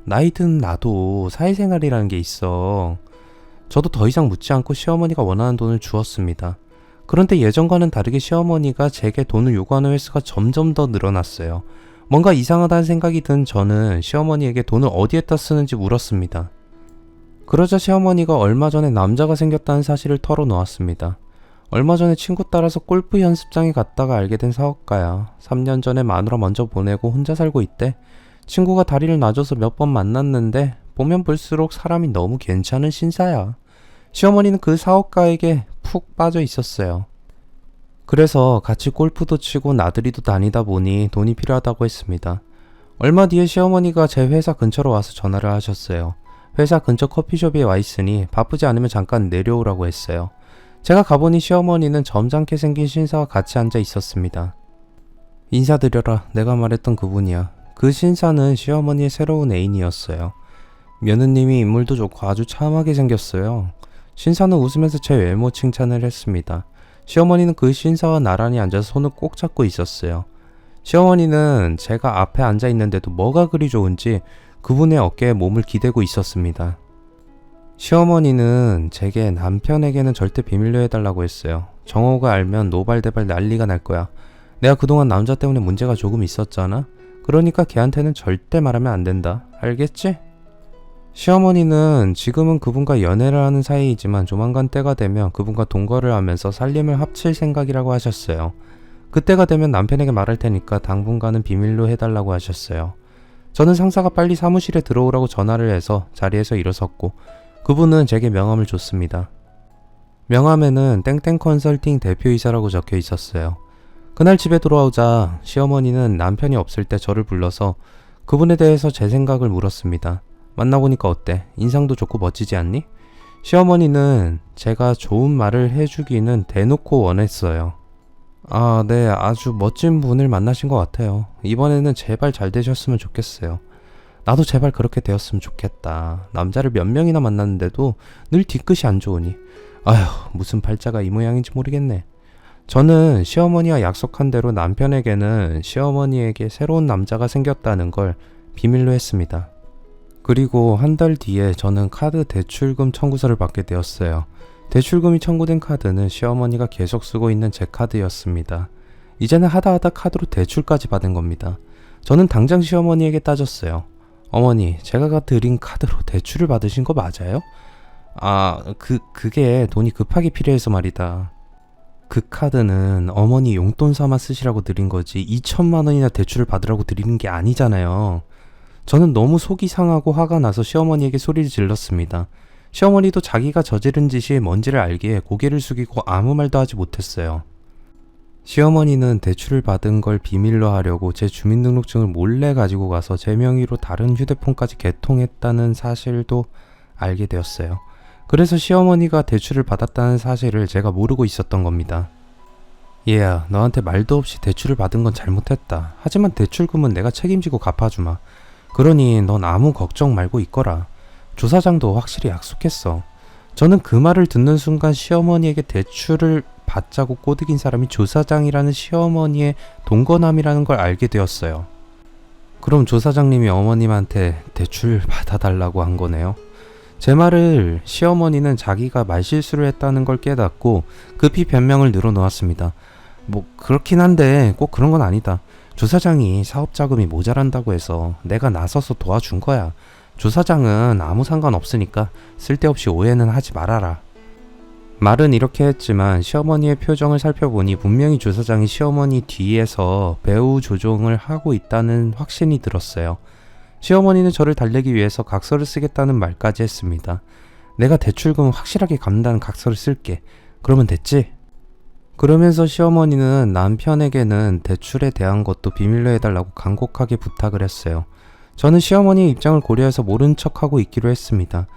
나이 든 나도 사회생활이라는 게 있어. 저도 더 이상 묻지 않고 시어머니가 원하는 돈을 주었습니다. 그런데 예전과는 다르게 시어머니가 제게 돈을 요구하는 횟수가 점점 더 늘어났어요. 뭔가 이상하다는 생각이 든 저는 시어머니에게 돈을 어디에다 쓰는지 물었습니다. 그러자 시어머니가 얼마 전에 남자가 생겼다는 사실을 털어놓았습니다. 얼마 전에 친구 따라서 골프 연습장에 갔다가 알게 된 사업가야. 3년 전에 마누라 먼저 보내고 혼자 살고 있대. 친구가 다리를 놔줘서 몇 번 만났는데 보면 볼수록 사람이 너무 괜찮은 신사야. 시어머니는 그 사업가에게 푹 빠져 있었어요. 그래서 같이 골프도 치고 나들이도 다니다 보니 돈이 필요하다고 했습니다. 얼마 뒤에 시어머니가 제 회사 근처로 와서 전화를 하셨어요. 회사 근처 커피숍에 와 있으니 바쁘지 않으면 잠깐 내려오라고 했어요. 제가 가보니 시어머니는 점잖게 생긴 신사와 같이 앉아 있었습니다. 인사드려라. 내가 말했던 그분이야. 그 신사는 시어머니의 새로운 애인이었어요. 며느님이 인물도 좋고 아주 참하게 생겼어요. 신사는 웃으면서 제 외모 칭찬을 했습니다. 시어머니는 그 신사와 나란히 앉아서 손을 꼭 잡고 있었어요. 시어머니는 제가 앞에 앉아 있는데도 뭐가 그리 좋은지 그분의 어깨에 몸을 기대고 있었습니다. 시어머니는 제게 남편에게는 절대 비밀로 해달라고 했어요. 정호가 알면 노발대발 난리가 날 거야. 내가 그동안 남자 때문에 문제가 조금 있었잖아. 그러니까 걔한테는 절대 말하면 안 된다. 알겠지? 시어머니는 지금은 그분과 연애를 하는 사이이지만 조만간 때가 되면 그분과 동거를 하면서 살림을 합칠 생각이라고 하셨어요. 그때가 되면 남편에게 말할 테니까 당분간은 비밀로 해달라고 하셨어요. 저는 상사가 빨리 사무실에 들어오라고 전화를 해서 자리에서 일어섰고 그분은 제게 명함을 줬습니다. 명함에는 땡땡 컨설팅 대표이사라고 적혀 있었어요. 그날 집에 돌아오자 시어머니는 남편이 없을 때 저를 불러서 그분에 대해서 제 생각을 물었습니다. 만나보니까 어때? 인상도 좋고 멋지지 않니? 시어머니는 제가 좋은 말을 해주기는 대놓고 원했어요. 아, 네, 아주 멋진 분을 만나신 것 같아요. 이번에는 제발 잘 되셨으면 좋겠어요. 나도 제발 그렇게 되었으면 좋겠다. 남자를 몇 명이나 만났는데도 늘 뒤끝이 안 좋으니. 아휴, 무슨 팔자가 이 모양인지 모르겠네. 저는 시어머니와 약속한 대로 남편에게는 시어머니에게 새로운 남자가 생겼다는 걸 비밀로 했습니다. 그리고 한 달 뒤에 저는 카드 대출금 청구서를 받게 되었어요. 대출금이 청구된 카드는 시어머니가 계속 쓰고 있는 제 카드였습니다. 이제는 하다하다 카드로 대출까지 받은 겁니다. 저는 당장 시어머니에게 따졌어요. 어머니, 제가 드린 카드로 대출을 받으신 거 맞아요? 그게 돈이 급하게 필요해서 말이다. 그 카드는 어머니 용돈 삼아 쓰시라고 드린 거지 2천만 원이나 대출을 받으라고 드리는 게 아니잖아요. 저는 너무 속이 상하고 화가 나서 시어머니에게 소리를 질렀습니다. 시어머니도 자기가 저지른 짓이 뭔지를 알기에 고개를 숙이고 아무 말도 하지 못했어요. 시어머니는 대출을 받은 걸 비밀로 하려고 제 주민등록증을 몰래 가지고 가서 제 명의로 다른 휴대폰까지 개통했다는 사실도 알게 되었어요. 그래서 시어머니가 대출을 받았다는 사실을 제가 모르고 있었던 겁니다. 얘야, 너한테 말도 없이 대출을 받은 건 잘못했다. 하지만 대출금은 내가 책임지고 갚아주마. 그러니 넌 아무 걱정 말고 있거라. 조사장도 확실히 약속했어. 저는 그 말을 듣는 순간 시어머니에게 대출을 받자고 꼬드긴 사람이 조사장이라는 시어머니의 동거남이라는 걸 알게 되었어요. 그럼 조사장님이 어머님한테 대출 받아달라고 한 거네요. 제 말을 시어머니는 자기가 말실수를 했다는 걸 깨닫고 급히 변명을 늘어놓았습니다. 뭐 그렇긴 한데 꼭 그런 건 아니다. 조사장이 사업자금이 모자란다고 해서 내가 나서서 도와준 거야. 조사장은 아무 상관없으니까 쓸데없이 오해는 하지 말아라. 말은 이렇게 했지만 시어머니의 표정을 살펴보니 분명히 조사장이 시어머니 뒤에서 배후 조종을 하고 있다는 확신이 들었어요. 시어머니는 저를 달래기 위해서 각서를 쓰겠다는 말까지 했습니다. 내가 대출금 확실하게 갚는다는 각서를 쓸게. 그러면 됐지? 그러면서 시어머니는 남편에게는 대출에 대한 것도 비밀로 해달라고 간곡하게 부탁을 했어요. 저는 시어머니의 입장을 고려해서 모른 척하고 있기로 했습니다.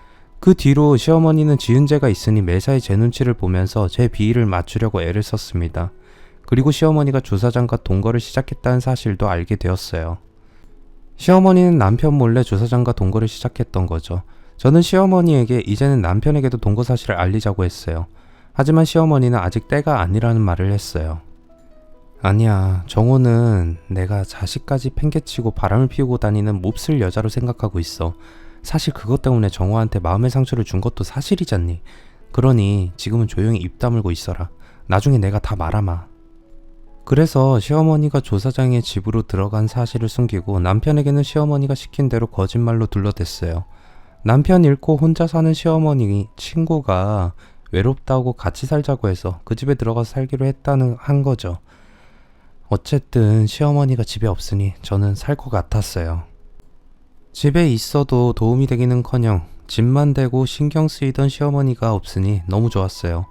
그 뒤로 시어머니는 지은 죄가 있으니 매사에 제 눈치를 보면서 제 비위를 맞추려고 애를 썼습니다. 그리고 시어머니가 조사장과 동거를 시작했다는 사실도 알게 되었어요. 시어머니는 남편 몰래 조사장과 동거를 시작했던 거죠. 저는 시어머니에게 이제는 남편에게도 동거 사실을 알리자고 했어요. 하지만 시어머니는 아직 때가 아니라는 말을 했어요. 아니야, 정호는 내가 자식까지 팽개치고 바람을 피우고 다니는 몹쓸 여자로 생각하고 있어. 사실 그것 때문에 정호한테 마음의 상처를 준 것도 사실이잖니. 그러니 지금은 조용히 입 다물고 있어라. 나중에 내가 다 말아마. 그래서 시어머니가 조사장의 집으로 들어간 사실을 숨기고 남편에게는 시어머니가 시킨 대로 거짓말로 둘러댔어요. 남편 잃고 혼자 사는 시어머니 친구가 외롭다고 같이 살자고 해서 그 집에 들어가서 살기로 한 거죠. 어쨌든 시어머니가 집에 없으니 저는 살 것 같았어요. 집에 있어도 도움이 되기는커녕 집만 대고 신경 쓰이던 시어머니가 없으니 너무 좋았어요.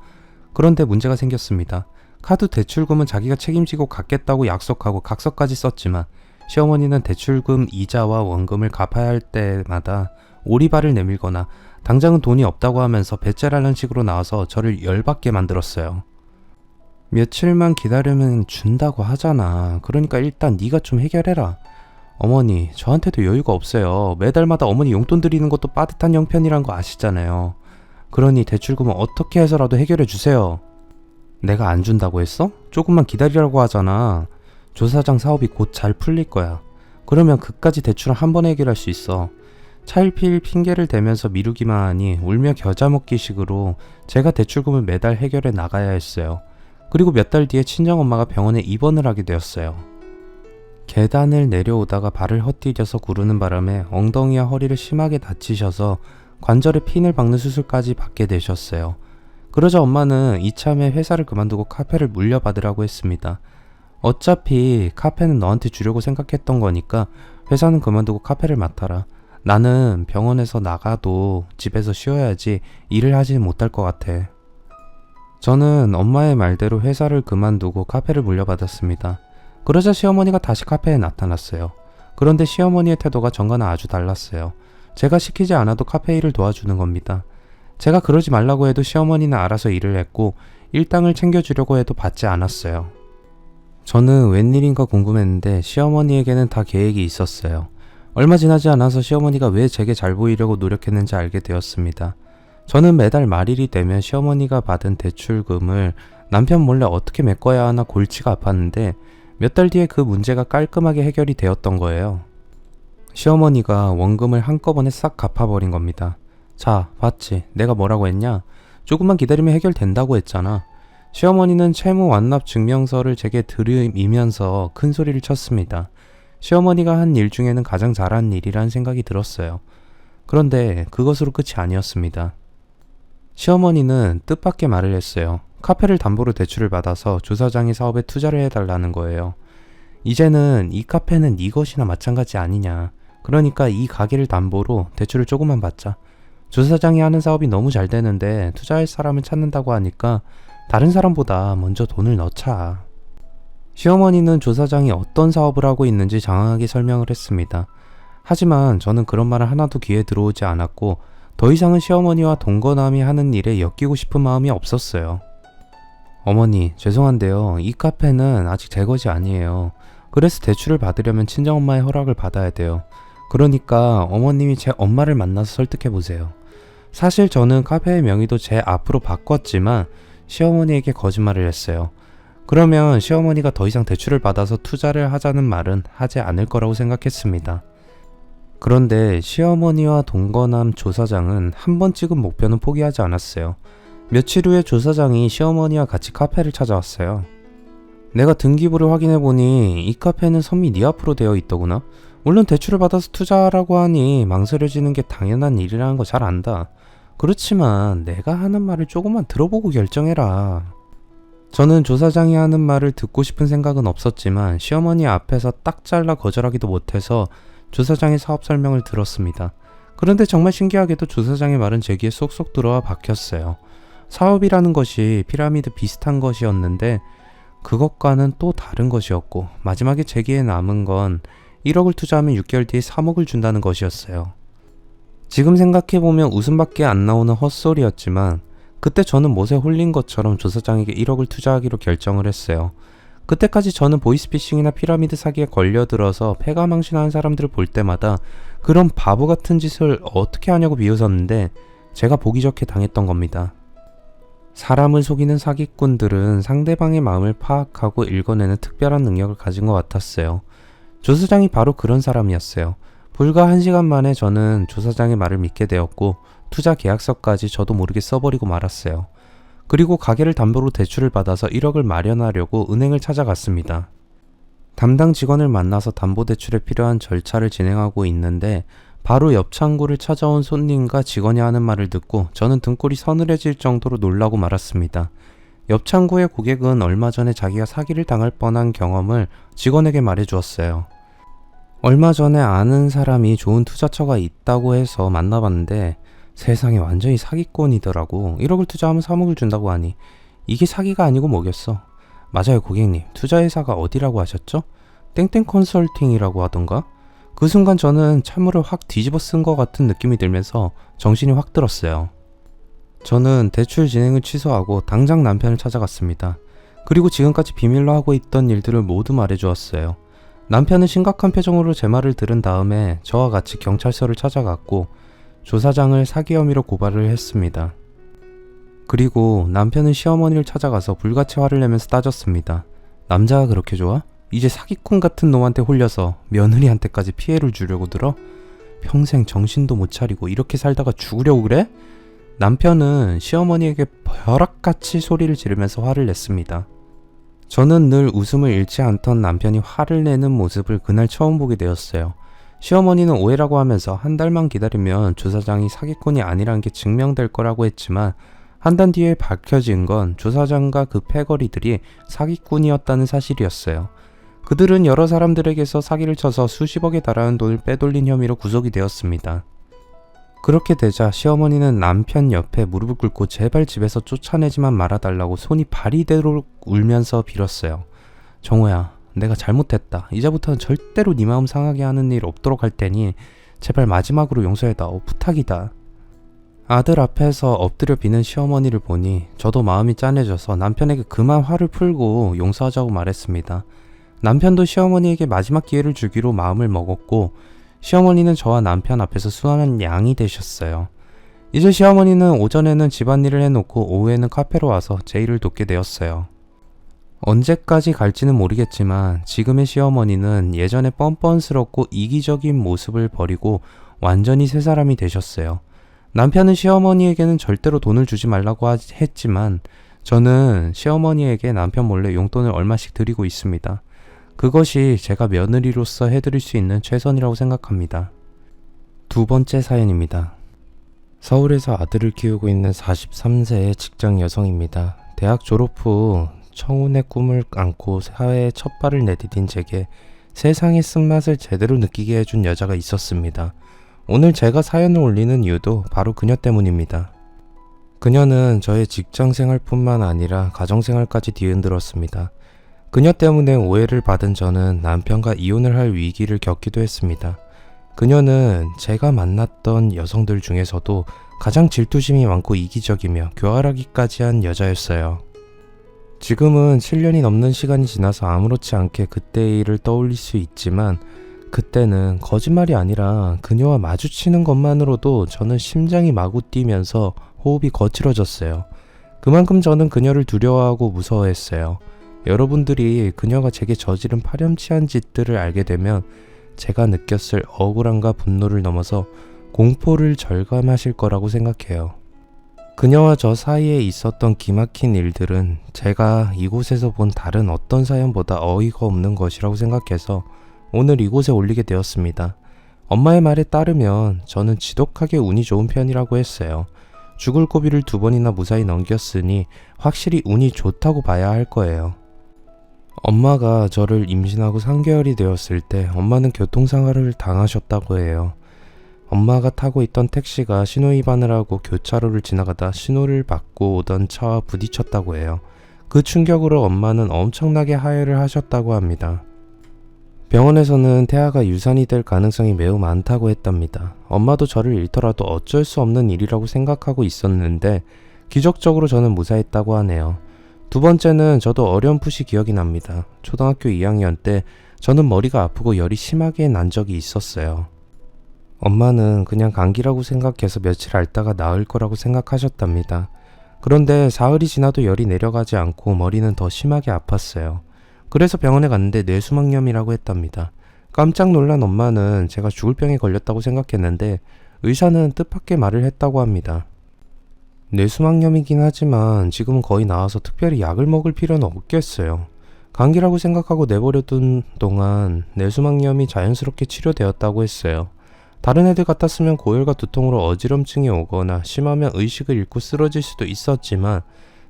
그런데 문제가 생겼습니다. 카드 대출금은 자기가 책임지고 갚겠다고 약속하고 각서까지 썼지만 시어머니는 대출금 이자와 원금을 갚아야 할 때마다 오리발을 내밀거나 당장은 돈이 없다고 하면서 배째라는 식으로 나와서 저를 열받게 만들었어요. 며칠만 기다리면 준다고 하잖아. 그러니까 일단 네가 좀 해결해라. 어머니, 저한테도 여유가 없어요. 매달마다 어머니 용돈 드리는 것도 빠듯한 형편이란 거 아시잖아요. 그러니 대출금은 어떻게 해서라도 해결해 주세요. 내가 안 준다고 했어? 조금만 기다리라고 하잖아. 조사장 사업이 곧 잘 풀릴 거야. 그러면 그까지 대출은 한 번에 해결할 수 있어. 차일피일 핑계를 대면서 미루기만 하니 울며 겨자 먹기 식으로 제가 대출금을 매달 해결해 나가야 했어요. 그리고 몇 달 뒤에 친정엄마가 병원에 입원을 하게 되었어요. 계단을 내려오다가 발을 헛디뎌서 구르는 바람에 엉덩이와 허리를 심하게 다치셔서 관절에 핀을 박는 수술까지 받게 되셨어요. 그러자 엄마는 이참에 회사를 그만두고 카페를 물려받으라고 했습니다. 어차피 카페는 너한테 주려고 생각했던 거니까 회사는 그만두고 카페를 맡아라. 나는 병원에서 나가도 집에서 쉬어야지 일을 하지 못할 것 같아. 저는 엄마의 말대로 회사를 그만두고 카페를 물려받았습니다. 그러자 시어머니가 다시 카페에 나타났어요. 그런데 시어머니의 태도가 전과는 아주 달랐어요. 제가 시키지 않아도 카페 일을 도와주는 겁니다. 제가 그러지 말라고 해도 시어머니는 알아서 일을 했고 일당을 챙겨주려고 해도 받지 않았어요. 저는 웬일인가 궁금했는데 시어머니에게는 다 계획이 있었어요. 얼마 지나지 않아서 시어머니가 왜 제게 잘 보이려고 노력했는지 알게 되었습니다. 저는 매달 말일이 되면 시어머니가 받은 대출금을 남편 몰래 어떻게 메꿔야 하나 골치가 아팠는데 몇 달 뒤에 그 문제가 깔끔하게 해결이 되었던 거예요. 시어머니가 원금을 한꺼번에 싹 갚아버린 겁니다. 자, 봤지? 내가 뭐라고 했냐? 조금만 기다리면 해결된다고 했잖아. 시어머니는 채무 완납 증명서를 제게 들이미면서 큰 소리를 쳤습니다. 시어머니가 한 일 중에는 가장 잘한 일이란 생각이 들었어요. 그런데 그것으로 끝이 아니었습니다. 시어머니는 뜻밖의 말을 했어요. 카페를 담보로 대출을 받아서 주사장이 사업에 투자를 해달라는 거예요. 이제는 이 카페는 네 것이나 마찬가지 아니냐. 그러니까 이 가게를 담보로 대출을 조금만 받자. 주사장이 하는 사업이 너무 잘 되는데 투자할 사람을 찾는다고 하니까 다른 사람보다 먼저 돈을 넣자. 시어머니는 주사장이 어떤 사업을 하고 있는지 장황하게 설명을 했습니다. 하지만 저는 그런 말을 하나도 귀에 들어오지 않았고 더 이상은 시어머니와 동거남이 하는 일에 엮이고 싶은 마음이 없었어요. 어머니, 죄송한데요. 이 카페는 아직 제 것이 아니에요. 그래서 대출을 받으려면 친정엄마의 허락을 받아야 돼요. 그러니까 어머님이 제 엄마를 만나서 설득해보세요. 사실 저는 카페의 명의도 제 앞으로 바꿨지만 시어머니에게 거짓말을 했어요. 그러면 시어머니가 더 이상 대출을 받아서 투자를 하자는 말은 하지 않을 거라고 생각했습니다. 그런데 시어머니와 동거남 조사장은 한 번 찍은 목표는 포기하지 않았어요. 며칠 후에 조사장이 시어머니와 같이 카페를 찾아왔어요. 내가 등기부를 확인해보니 이 카페는 선미 네 앞으로 되어 있더구나. 물론 대출을 받아서 투자하라고 하니 망설여지는 게 당연한 일이라는 거 잘 안다. 그렇지만 내가 하는 말을 조금만 들어보고 결정해라. 저는 조사장이 하는 말을 듣고 싶은 생각은 없었지만 시어머니 앞에서 딱 잘라 거절하기도 못해서 조사장의 사업 설명을 들었습니다. 그런데 정말 신기하게도 조사장의 말은 제 귀에 쏙쏙 들어와 박혔어요. 사업이라는 것이 피라미드 비슷한 것이었는데 그것과는 또 다른 것이었고 마지막에 제 귀에 남은 건 1억을 투자하면 6개월 뒤에 3억을 준다는 것이었어요. 지금 생각해보면 웃음밖에 안 나오는 헛소리였지만 그때 저는 못에 홀린 것처럼 조사장에게 1억을 투자하기로 결정을 했어요. 그때까지 저는 보이스피싱이나 피라미드 사기에 걸려들어서 패가망신하는 사람들을 볼 때마다 그런 바보 같은 짓을 어떻게 하냐고 비웃었는데 제가 보기 좋게 당했던 겁니다. 사람을 속이는 사기꾼들은 상대방의 마음을 파악하고 읽어내는 특별한 능력을 가진 것 같았어요. 조사장이 바로 그런 사람이었어요. 불과 1시간 만에 저는 조사장의 말을 믿게 되었고 투자 계약서까지 저도 모르게 써버리고 말았어요. 그리고 가게를 담보로 대출을 받아서 1억을 마련하려고 은행을 찾아갔습니다. 담당 직원을 만나서 담보대출에 필요한 절차를 진행하고 있는데 바로 옆 창구를 찾아온 손님과 직원이 하는 말을 듣고 저는 등골이 서늘해질 정도로 놀라고 말았습니다. 옆 창구의 고객은 얼마 전에 자기가 사기를 당할 뻔한 경험을 직원에게 말해주었어요. 얼마 전에 아는 사람이 좋은 투자처가 있다고 해서 만나봤는데 세상에 완전히 사기꾼이더라고. 1억을 투자하면 3억을 준다고 하니 이게 사기가 아니고 뭐겠어. 맞아요 고객님. 투자회사가 어디라고 하셨죠? 땡땡 컨설팅이라고 하던가? 그 순간 저는 찬물을 확 뒤집어 쓴 것 같은 느낌이 들면서 정신이 확 들었어요. 저는 대출 진행을 취소하고 당장 남편을 찾아갔습니다. 그리고 지금까지 비밀로 하고 있던 일들을 모두 말해주었어요. 남편은 심각한 표정으로 제 말을 들은 다음에 저와 같이 경찰서를 찾아갔고 조사장을 사기 혐의로 고발을 했습니다. 그리고 남편은 시어머니를 찾아가서 불같이 화를 내면서 따졌습니다. 남자가 그렇게 좋아? 이제 사기꾼 같은 놈한테 홀려서 며느리한테까지 피해를 주려고 들어? 평생 정신도 못 차리고 이렇게 살다가 죽으려고 그래? 남편은 시어머니에게 벼락같이 소리를 지르면서 화를 냈습니다. 저는 늘 웃음을 잃지 않던 남편이 화를 내는 모습을 그날 처음 보게 되었어요. 시어머니는 오해라고 하면서 한 달만 기다리면 주사장이 사기꾼이 아니란 게 증명될 거라고 했지만 한 달 뒤에 밝혀진 건 조사장과 그 패거리들이 사기꾼이었다는 사실이었어요. 그들은 여러 사람들에게서 사기를 쳐서 수십억에 달하는 돈을 빼돌린 혐의로 구속이 되었습니다. 그렇게 되자 시어머니는 남편 옆에 무릎을 꿇고 제발 집에서 쫓아내지만 말아달라고 손이 발이 되도록 울면서 빌었어요. 정호야, 내가 잘못했다. 이제부터는 절대로 네 마음 상하게 하는 일 없도록 할 테니 제발 마지막으로 용서해다오. 부탁이다. 아들 앞에서 엎드려 비는 시어머니를 보니 저도 마음이 짠해져서 남편에게 그만 화를 풀고 용서하자고 말했습니다. 남편도 시어머니에게 마지막 기회를 주기로 마음을 먹었고 시어머니는 저와 남편 앞에서 순환한 양이 되셨어요. 이제 시어머니는 오전에는 집안일을 해놓고 오후에는 카페로 와서 제 일을 돕게 되었어요. 언제까지 갈지는 모르겠지만 지금의 시어머니는 예전에 뻔뻔스럽고 이기적인 모습을 버리고 완전히 새 사람이 되셨어요. 남편은 시어머니에게는 절대로 돈을 주지 말라고 했지만 저는 시어머니에게 남편 몰래 용돈을 얼마씩 드리고 있습니다. 그것이 제가 며느리로서 해드릴 수 있는 최선이라고 생각합니다. 두 번째 사연입니다. 서울에서 아들을 키우고 있는 43세의 직장 여성입니다. 대학 졸업 후 청운의 꿈을 안고 사회에 첫 발을 내디딘 제게 세상의 쓴맛을 제대로 느끼게 해준 여자가 있었습니다. 오늘 제가 사연을 올리는 이유도 바로 그녀 때문입니다. 그녀는 저의 직장생활뿐만 아니라 가정생활까지 뒤흔들었습니다. 그녀 때문에 오해를 받은 저는 남편과 이혼을 할 위기를 겪기도 했습니다. 그녀는 제가 만났던 여성들 중에서도 가장 질투심이 많고 이기적이며 교활하기까지 한 여자였어요. 지금은 7년이 넘는 시간이 지나서 아무렇지 않게 그때의 일을 떠올릴 수 있지만 그때는 거짓말이 아니라 그녀와 마주치는 것만으로도 저는 심장이 마구 뛰면서 호흡이 거칠어졌어요. 그만큼 저는 그녀를 두려워하고 무서워했어요. 여러분들이 그녀가 제게 저지른 파렴치한 짓들을 알게 되면 제가 느꼈을 억울함과 분노를 넘어서 공포를 절감하실 거라고 생각해요. 그녀와 저 사이에 있었던 기막힌 일들은 제가 이곳에서 본 다른 어떤 사연보다 어이가 없는 것이라고 생각해서 오늘 이곳에 올리게 되었습니다. 엄마의 말에 따르면 저는 지독하게 운이 좋은 편이라고 했어요. 죽을 고비를 2번이나 무사히 넘겼으니 확실히 운이 좋다고 봐야 할 거예요. 엄마가 저를 임신하고 3개월이 되었을 때 엄마는 교통사고를 당하셨다고 해요. 엄마가 타고 있던 택시가 신호위반을 하고 교차로를 지나가다 신호를 받고 오던 차와 부딪혔다고 해요. 그 충격으로 엄마는 엄청나게 하혈을 하셨다고 합니다. 병원에서는 태아가 유산이 될 가능성이 매우 많다고 했답니다. 엄마도 저를 잃더라도 어쩔 수 없는 일이라고 생각하고 있었는데 기적적으로 저는 무사했다고 하네요. 두 번째는 저도 어렴풋이 기억이 납니다. 초등학교 2학년 때 저는 머리가 아프고 열이 심하게 난 적이 있었어요. 엄마는 그냥 감기라고 생각해서 며칠 앓다가 나을 거라고 생각하셨답니다. 그런데 사흘이 지나도 열이 내려가지 않고 머리는 더 심하게 아팠어요. 그래서 병원에 갔는데 뇌수막염이라고 했답니다. 깜짝 놀란 엄마는 제가 죽을 병에 걸렸다고 생각했는데 의사는 뜻밖의 말을 했다고 합니다. 뇌수막염이긴 하지만 지금은 거의 나아서 특별히 약을 먹을 필요는 없겠어요. 감기라고 생각하고 내버려둔 동안 뇌수막염이 자연스럽게 치료되었다고 했어요. 다른 애들 같았으면 고열과 두통으로 어지럼증이 오거나 심하면 의식을 잃고 쓰러질 수도 있었지만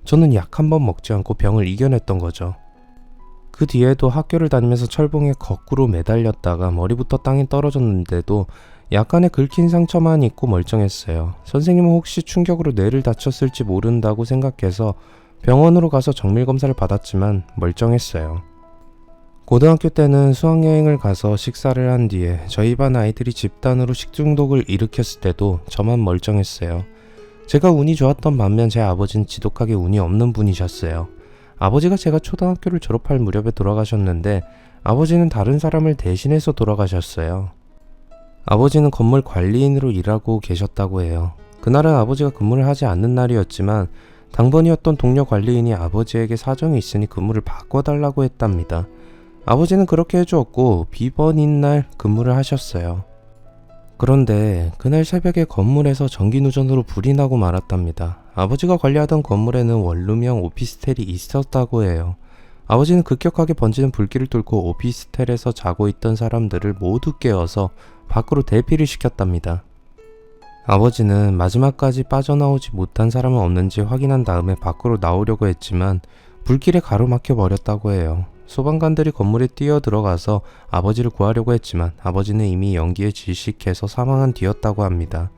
저는 약 한 번 먹지 않고 병을 이겨냈던 거죠. 그 뒤에도 학교를 다니면서 철봉에 거꾸로 매달렸다가 머리부터 땅에 떨어졌는데도 약간의 긁힌 상처만 있고 멀쩡했어요. 선생님은 혹시 충격으로 뇌를 다쳤을지 모른다고 생각해서 병원으로 가서 정밀검사를 받았지만 멀쩡했어요. 고등학교 때는 수학여행을 가서 식사를 한 뒤에 저희 반 아이들이 집단으로 식중독을 일으켰을 때도 저만 멀쩡했어요. 제가 운이 좋았던 반면 제 아버지는 지독하게 운이 없는 분이셨어요. 아버지가 제가 초등학교를 졸업할 무렵에 돌아가셨는데 아버지는 다른 사람을 대신해서 돌아가셨어요. 아버지는 건물 관리인으로 일하고 계셨다고 해요. 그날은 아버지가 근무를 하지 않는 날이었지만 당번이었던 동료 관리인이 아버지에게 사정이 있으니 근무를 바꿔달라고 했답니다. 아버지는 그렇게 해주었고 비번인 날 근무를 하셨어요. 그런데 그날 새벽에 건물에서 전기 누전으로 불이 나고 말았답니다. 아버지가 관리하던 건물에는 원룸형 오피스텔이 있었다고 해요. 아버지는 급격하게 번지는 불길을 뚫고 오피스텔에서 자고 있던 사람들을 모두 깨워서 밖으로 대피를 시켰답니다. 아버지는 마지막까지 빠져나오지 못한 사람은 없는지 확인한 다음에 밖으로 나오려고 했지만 불길에 가로막혀 버렸다고 해요. 소방관들이 건물에 뛰어 들어가서 아버지를 구하려고 했지만 아버지는 이미 연기에 질식해서 사망한 뒤였다고 합니다.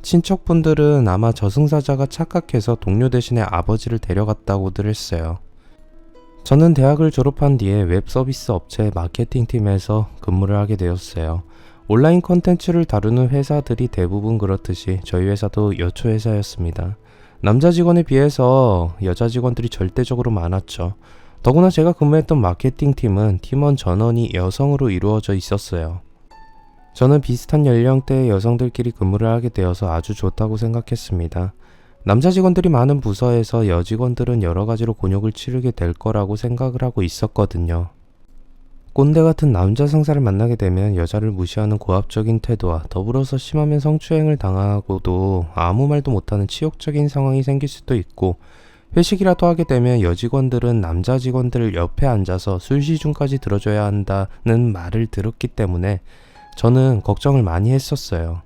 친척분들은 아마 저승사자가 착각해서 동료 대신에 아버지를 데려갔다고들 했어요. 저는 대학을 졸업한 뒤에 웹 서비스 업체 마케팅팀에서 근무를 하게 되었어요. 온라인 콘텐츠를 다루는 회사들이 대부분 그렇듯이 저희 회사도 여초 회사였습니다. 남자 직원에 비해서 여자 직원들이 절대적으로 많았죠. 더구나 제가 근무했던 마케팅팀은 팀원 전원이 여성으로 이루어져 있었어요. 저는 비슷한 연령대의 여성들끼리 근무를 하게 되어서 아주 좋다고 생각했습니다. 남자 직원들이 많은 부서에서 여직원들은 여러 가지로 곤욕을 치르게 될 거라고 생각을 하고 있었거든요. 꼰대 같은 남자 상사를 만나게 되면 여자를 무시하는 고압적인 태도와 더불어서 심하면 성추행을 당하고도 아무 말도 못하는 치욕적인 상황이 생길 수도 있고, 회식이라도 하게 되면 여직원들은 남자 직원들 옆에 앉아서 술시중까지 들어줘야 한다는 말을 들었기 때문에 저는 걱정을 많이 했었어요.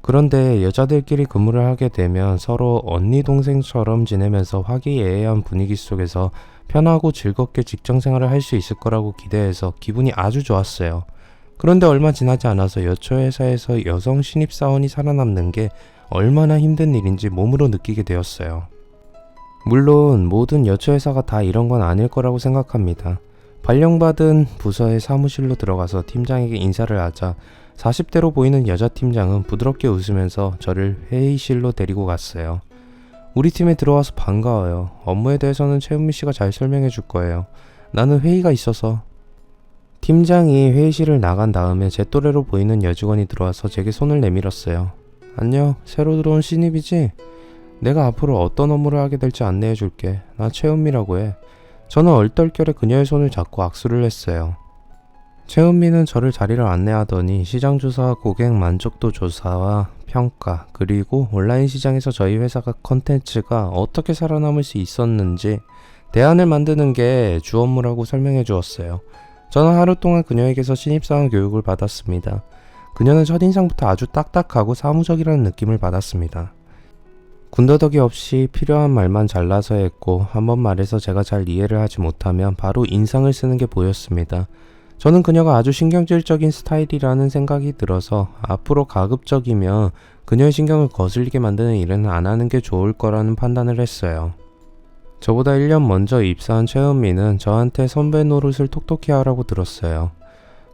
그런데 여자들끼리 근무를 하게 되면 서로 언니 동생처럼 지내면서 화기애애한 분위기 속에서 편하고 즐겁게 직장생활을 할 수 있을 거라고 기대해서 기분이 아주 좋았어요. 그런데 얼마 지나지 않아서 여초 회사에서 여성 신입사원이 살아남는 게 얼마나 힘든 일인지 몸으로 느끼게 되었어요. 물론 모든 여초 회사가 다 이런 건 아닐 거라고 생각합니다. 발령받은 부서의 사무실로 들어가서 팀장에게 인사를 하자 40대로 보이는 여자 팀장은 부드럽게 웃으면서 저를 회의실로 데리고 갔어요. 우리 팀에 들어와서 반가워요. 업무에 대해서는 최은미 씨가 잘 설명해 줄 거예요. 나는 회의가 있어서. 팀장이 회의실을 나간 다음에 제 또래로 보이는 여직원이 들어와서 제게 손을 내밀었어요. 안녕, 새로 들어온 신입이지? 내가 앞으로 어떤 업무를 하게 될지 안내해 줄게. 나 최은미라고 해. 저는 얼떨결에 그녀의 손을 잡고 악수를 했어요. 최은미는 저를 자리를 안내하더니 시장조사와 고객 만족도 조사와 평가, 그리고 온라인 시장에서 저희 회사가 컨텐츠가 어떻게 살아남을 수 있었는지 대안을 만드는 게 주 업무라고 설명해 주었어요. 저는 하루 동안 그녀에게서 신입사원 교육을 받았습니다. 그녀는 첫인상부터 아주 딱딱하고 사무적이라는 느낌을 받았습니다. 군더더기 없이 필요한 말만 잘라서 했고, 한번 말해서 제가 잘 이해를 하지 못하면 바로 인상을 쓰는 게 보였습니다. 저는 그녀가 아주 신경질적인 스타일이라는 생각이 들어서 앞으로 가급적이면 그녀의 신경을 거슬리게 만드는 일은 안 하는 게 좋을 거라는 판단을 했어요. 저보다 1년 먼저 입사한 최은미는 저한테 선배 노릇을 톡톡히 하라고 들었어요.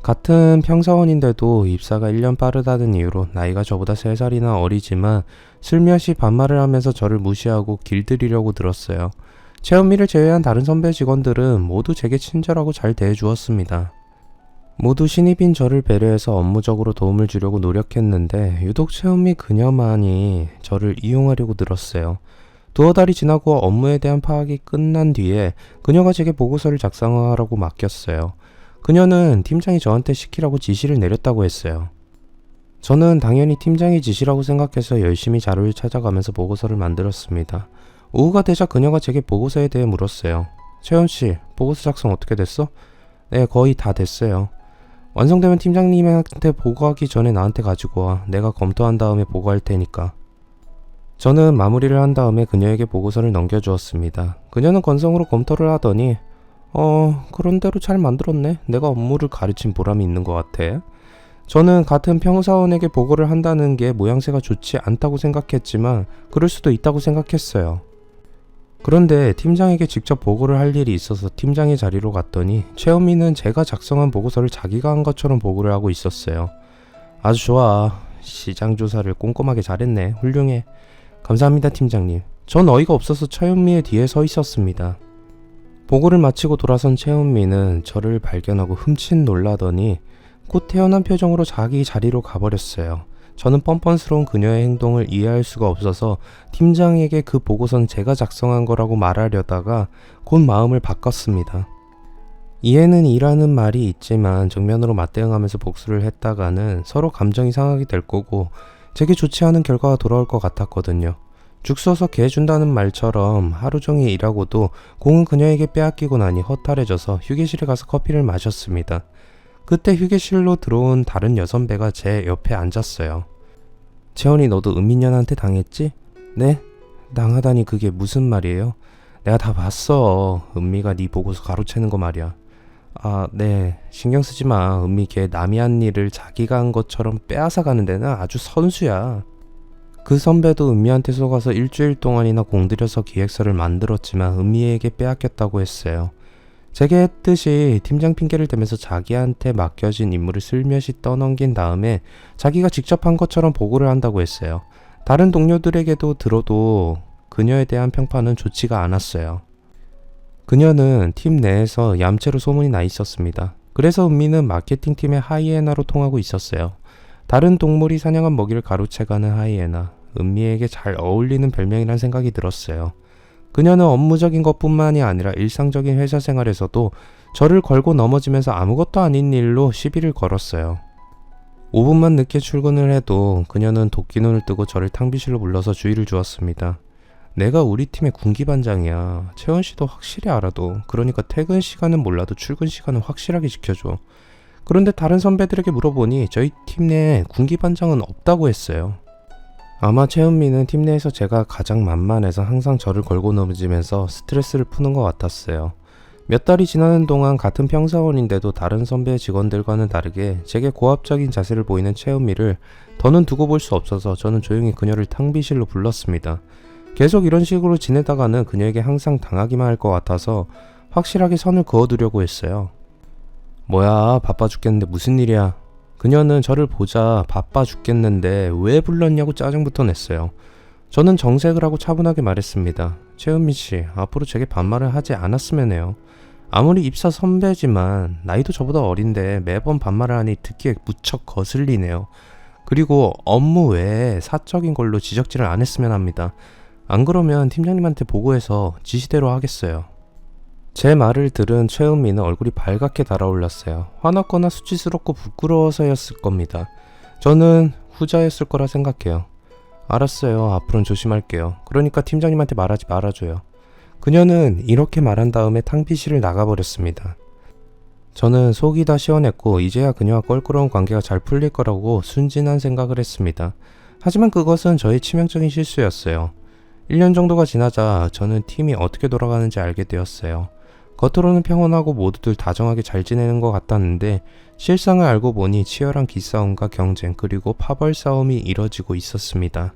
같은 평사원인데도 입사가 1년 빠르다는 이유로 나이가 저보다 3살이나 어리지만 슬며시 반말을 하면서 저를 무시하고 길들이려고 들었어요. 최은미를 제외한 다른 선배 직원들은 모두 제게 친절하고 잘 대해주었습니다. 모두 신입인 저를 배려해서 업무적으로 도움을 주려고 노력했는데 유독 최은미 그녀만이 저를 이용하려고 들었어요. 두어 달이 지나고 업무에 대한 파악이 끝난 뒤에 그녀가 제게 보고서를 작성하라고 맡겼어요. 그녀는 팀장이 저한테 시키라고 지시를 내렸다고 했어요. 저는 당연히 팀장이 지시라고 생각해서 열심히 자료를 찾아가면서 보고서를 만들었습니다. 오후가 되자 그녀가 제게 보고서에 대해 물었어요. 최은씨, 보고서 작성 어떻게 됐어? 네, 거의 다 됐어요. 완성되면 팀장님한테 보고하기 전에 나한테 가지고 와. 내가 검토한 다음에 보고할 테니까. 저는 마무리를 한 다음에 그녀에게 보고서를 넘겨주었습니다. 그녀는 건성으로 검토를 하더니 그런 대로 잘 만들었네. 내가 업무를 가르친 보람이 있는 것 같아. 저는 같은 평사원에게 보고를 한다는 게 모양새가 좋지 않다고 생각했지만 그럴 수도 있다고 생각했어요. 그런데 팀장에게 직접 보고를 할 일이 있어서 팀장의 자리로 갔더니 최은미는 제가 작성한 보고서를 자기가 한 것처럼 보고를 하고 있었어요. 아주 좋아. 시장 조사를 꼼꼼하게 잘했네. 훌륭해. 감사합니다, 팀장님. 전 어이가 없어서 최은미의 뒤에 서 있었습니다. 보고를 마치고 돌아선 최은미는 저를 발견하고 흠칫 놀라더니 곧 태연한 표정으로 자기 자리로 가버렸어요. 저는 뻔뻔스러운 그녀의 행동을 이해할 수가 없어서 팀장에게 그 보고서는 제가 작성한 거라고 말하려다가 곧 마음을 바꿨습니다. 이해는 이라는 말이 있지만 정면으로 맞대응하면서 복수를 했다가는 서로 감정이 상하게 될 거고 제게 좋지 않은 결과가 돌아올 것 같았거든요. 죽 써서 개 준다는 말처럼 하루 종일 일하고도 공은 그녀에게 빼앗기고 나니 허탈해져서 휴게실에 가서 커피를 마셨습니다. 그때 휴게실로 들어온 다른 여선배가 제 옆에 앉았어요. 채원이 너도 은민년한테 당했지? 네? 당하다니 그게 무슨 말이에요? 내가 다 봤어. 은미가 네 보고서 가로채는 거 말이야. 아, 네. 신경 쓰지 마. 은미 걔 남이 한 일을 자기가 한 것처럼 빼앗아 가는 데는 아주 선수야. 그 선배도 은미한테 속아서 일주일 동안이나 공들여서 기획서를 만들었지만 은미에게 빼앗겼다고 했어요. 제게 했듯이 팀장 핑계를 대면서 자기한테 맡겨진 임무를 슬며시 떠넘긴 다음에 자기가 직접 한 것처럼 보고를 한다고 했어요. 다른 동료들에게도 들어도 그녀에 대한 평판은 좋지가 않았어요. 그녀는 팀 내에서 얌체로 소문이 나 있었습니다. 그래서 은미는 마케팅팀의 하이에나로 통하고 있었어요. 다른 동물이 사냥한 먹이를 가로채가는 하이에나. 은미에게 잘 어울리는 별명이란 생각이 들었어요. 그녀는 업무적인 것뿐만이 아니라 일상적인 회사 생활에서도 저를 걸고 넘어지면서 아무것도 아닌 일로 시비를 걸었어요. 5분만 늦게 출근을 해도 그녀는 도끼눈을 뜨고 저를 탕비실로 불러서 주의를 주었습니다. 내가 우리 팀의 군기반장이야. 채원 씨도 확실히 알아도. 그러니까 퇴근 시간은 몰라도 출근 시간은 확실하게 지켜줘. 그런데 다른 선배들에게 물어보니 저희 팀 내에 군기반장은 없다고 했어요. 아마 채은미는 팀 내에서 제가 가장 만만해서 항상 저를 걸고 넘어지면서 스트레스를 푸는 것 같았어요. 몇 달이 지나는 동안 같은 평사원인데도 다른 선배 직원들과는 다르게 제게 고압적인 자세를 보이는 채은미를 더는 두고 볼 수 없어서 저는 조용히 그녀를 탕비실로 불렀습니다. 계속 이런 식으로 지내다가는 그녀에게 항상 당하기만 할 것 같아서 확실하게 선을 그어두려고 했어요. 뭐야, 바빠 죽겠는데 무슨 일이야? 그녀는 저를 보자 바빠 죽겠는데 왜 불렀냐고 짜증부터 냈어요. 저는 정색을 하고 차분하게 말했습니다. 채은미씨, 앞으로 제게 반말을 하지 않았으면 해요. 아무리 입사 선배지만 나이도 저보다 어린데 매번 반말을 하니 듣기에 무척 거슬리네요. 그리고 업무 외에 사적인 걸로 지적질을 안 했으면 합니다. 안 그러면 팀장님한테 보고해서 지시대로 하겠어요. 제 말을 들은 최은미는 얼굴이 발갛게 달아올랐어요. 화났거나 수치스럽고 부끄러워서였을 겁니다. 저는 후자였을 거라 생각해요. 알았어요. 앞으로는 조심할게요. 그러니까 팀장님한테 말하지 말아줘요. 그녀는 이렇게 말한 다음에 탕비실을 나가버렸습니다. 저는 속이 다 시원했고 이제야 그녀와 껄끄러운 관계가 잘 풀릴 거라고 순진한 생각을 했습니다. 하지만 그것은 저의 치명적인 실수였어요. 1년 정도가 지나자 저는 팀이 어떻게 돌아가는지 알게 되었어요. 겉으로는 평온하고 모두들 다정하게 잘 지내는 것 같았는데 실상을 알고 보니 치열한 기싸움과 경쟁 그리고 파벌 싸움이 이뤄지고 있었습니다.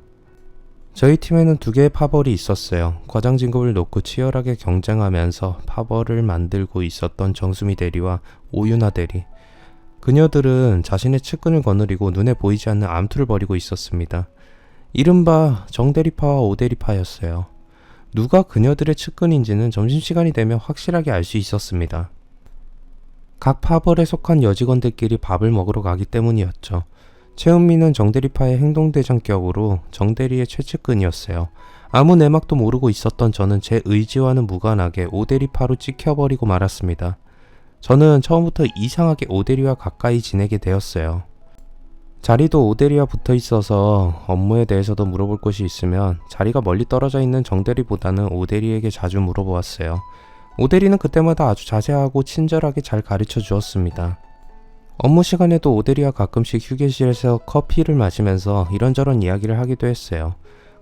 저희 팀에는 2개의 파벌이 있었어요. 과장 진급을 놓고 치열하게 경쟁하면서 파벌을 만들고 있었던 정수미 대리와 오윤아 대리. 그녀들은 자신의 측근을 거느리고 눈에 보이지 않는 암투를 벌이고 있었습니다. 이른바 정대리파와 오대리파였어요. 누가 그녀들의 측근인지는 점심시간이 되면 확실하게 알 수 있었습니다. 각 파벌에 속한 여직원들끼리 밥을 먹으러 가기 때문이었죠. 최은미는 정대리파의 행동대장격으로 정대리의 최측근이었어요. 아무 내막도 모르고 있었던 저는 제 의지와는 무관하게 오대리파로 찍혀버리고 말았습니다. 저는 처음부터 이상하게 오대리와 가까이 지내게 되었어요. 자리도 오대리와 붙어 있어서 업무에 대해서도 물어볼 것이 있으면 자리가 멀리 떨어져 있는 정대리보다는 오대리에게 자주 물어보았어요. 오대리는 그때마다 아주 자세하고 친절하게 잘 가르쳐 주었습니다. 업무 시간에도 오대리와 가끔씩 휴게실에서 커피를 마시면서 이런저런 이야기를 하기도 했어요.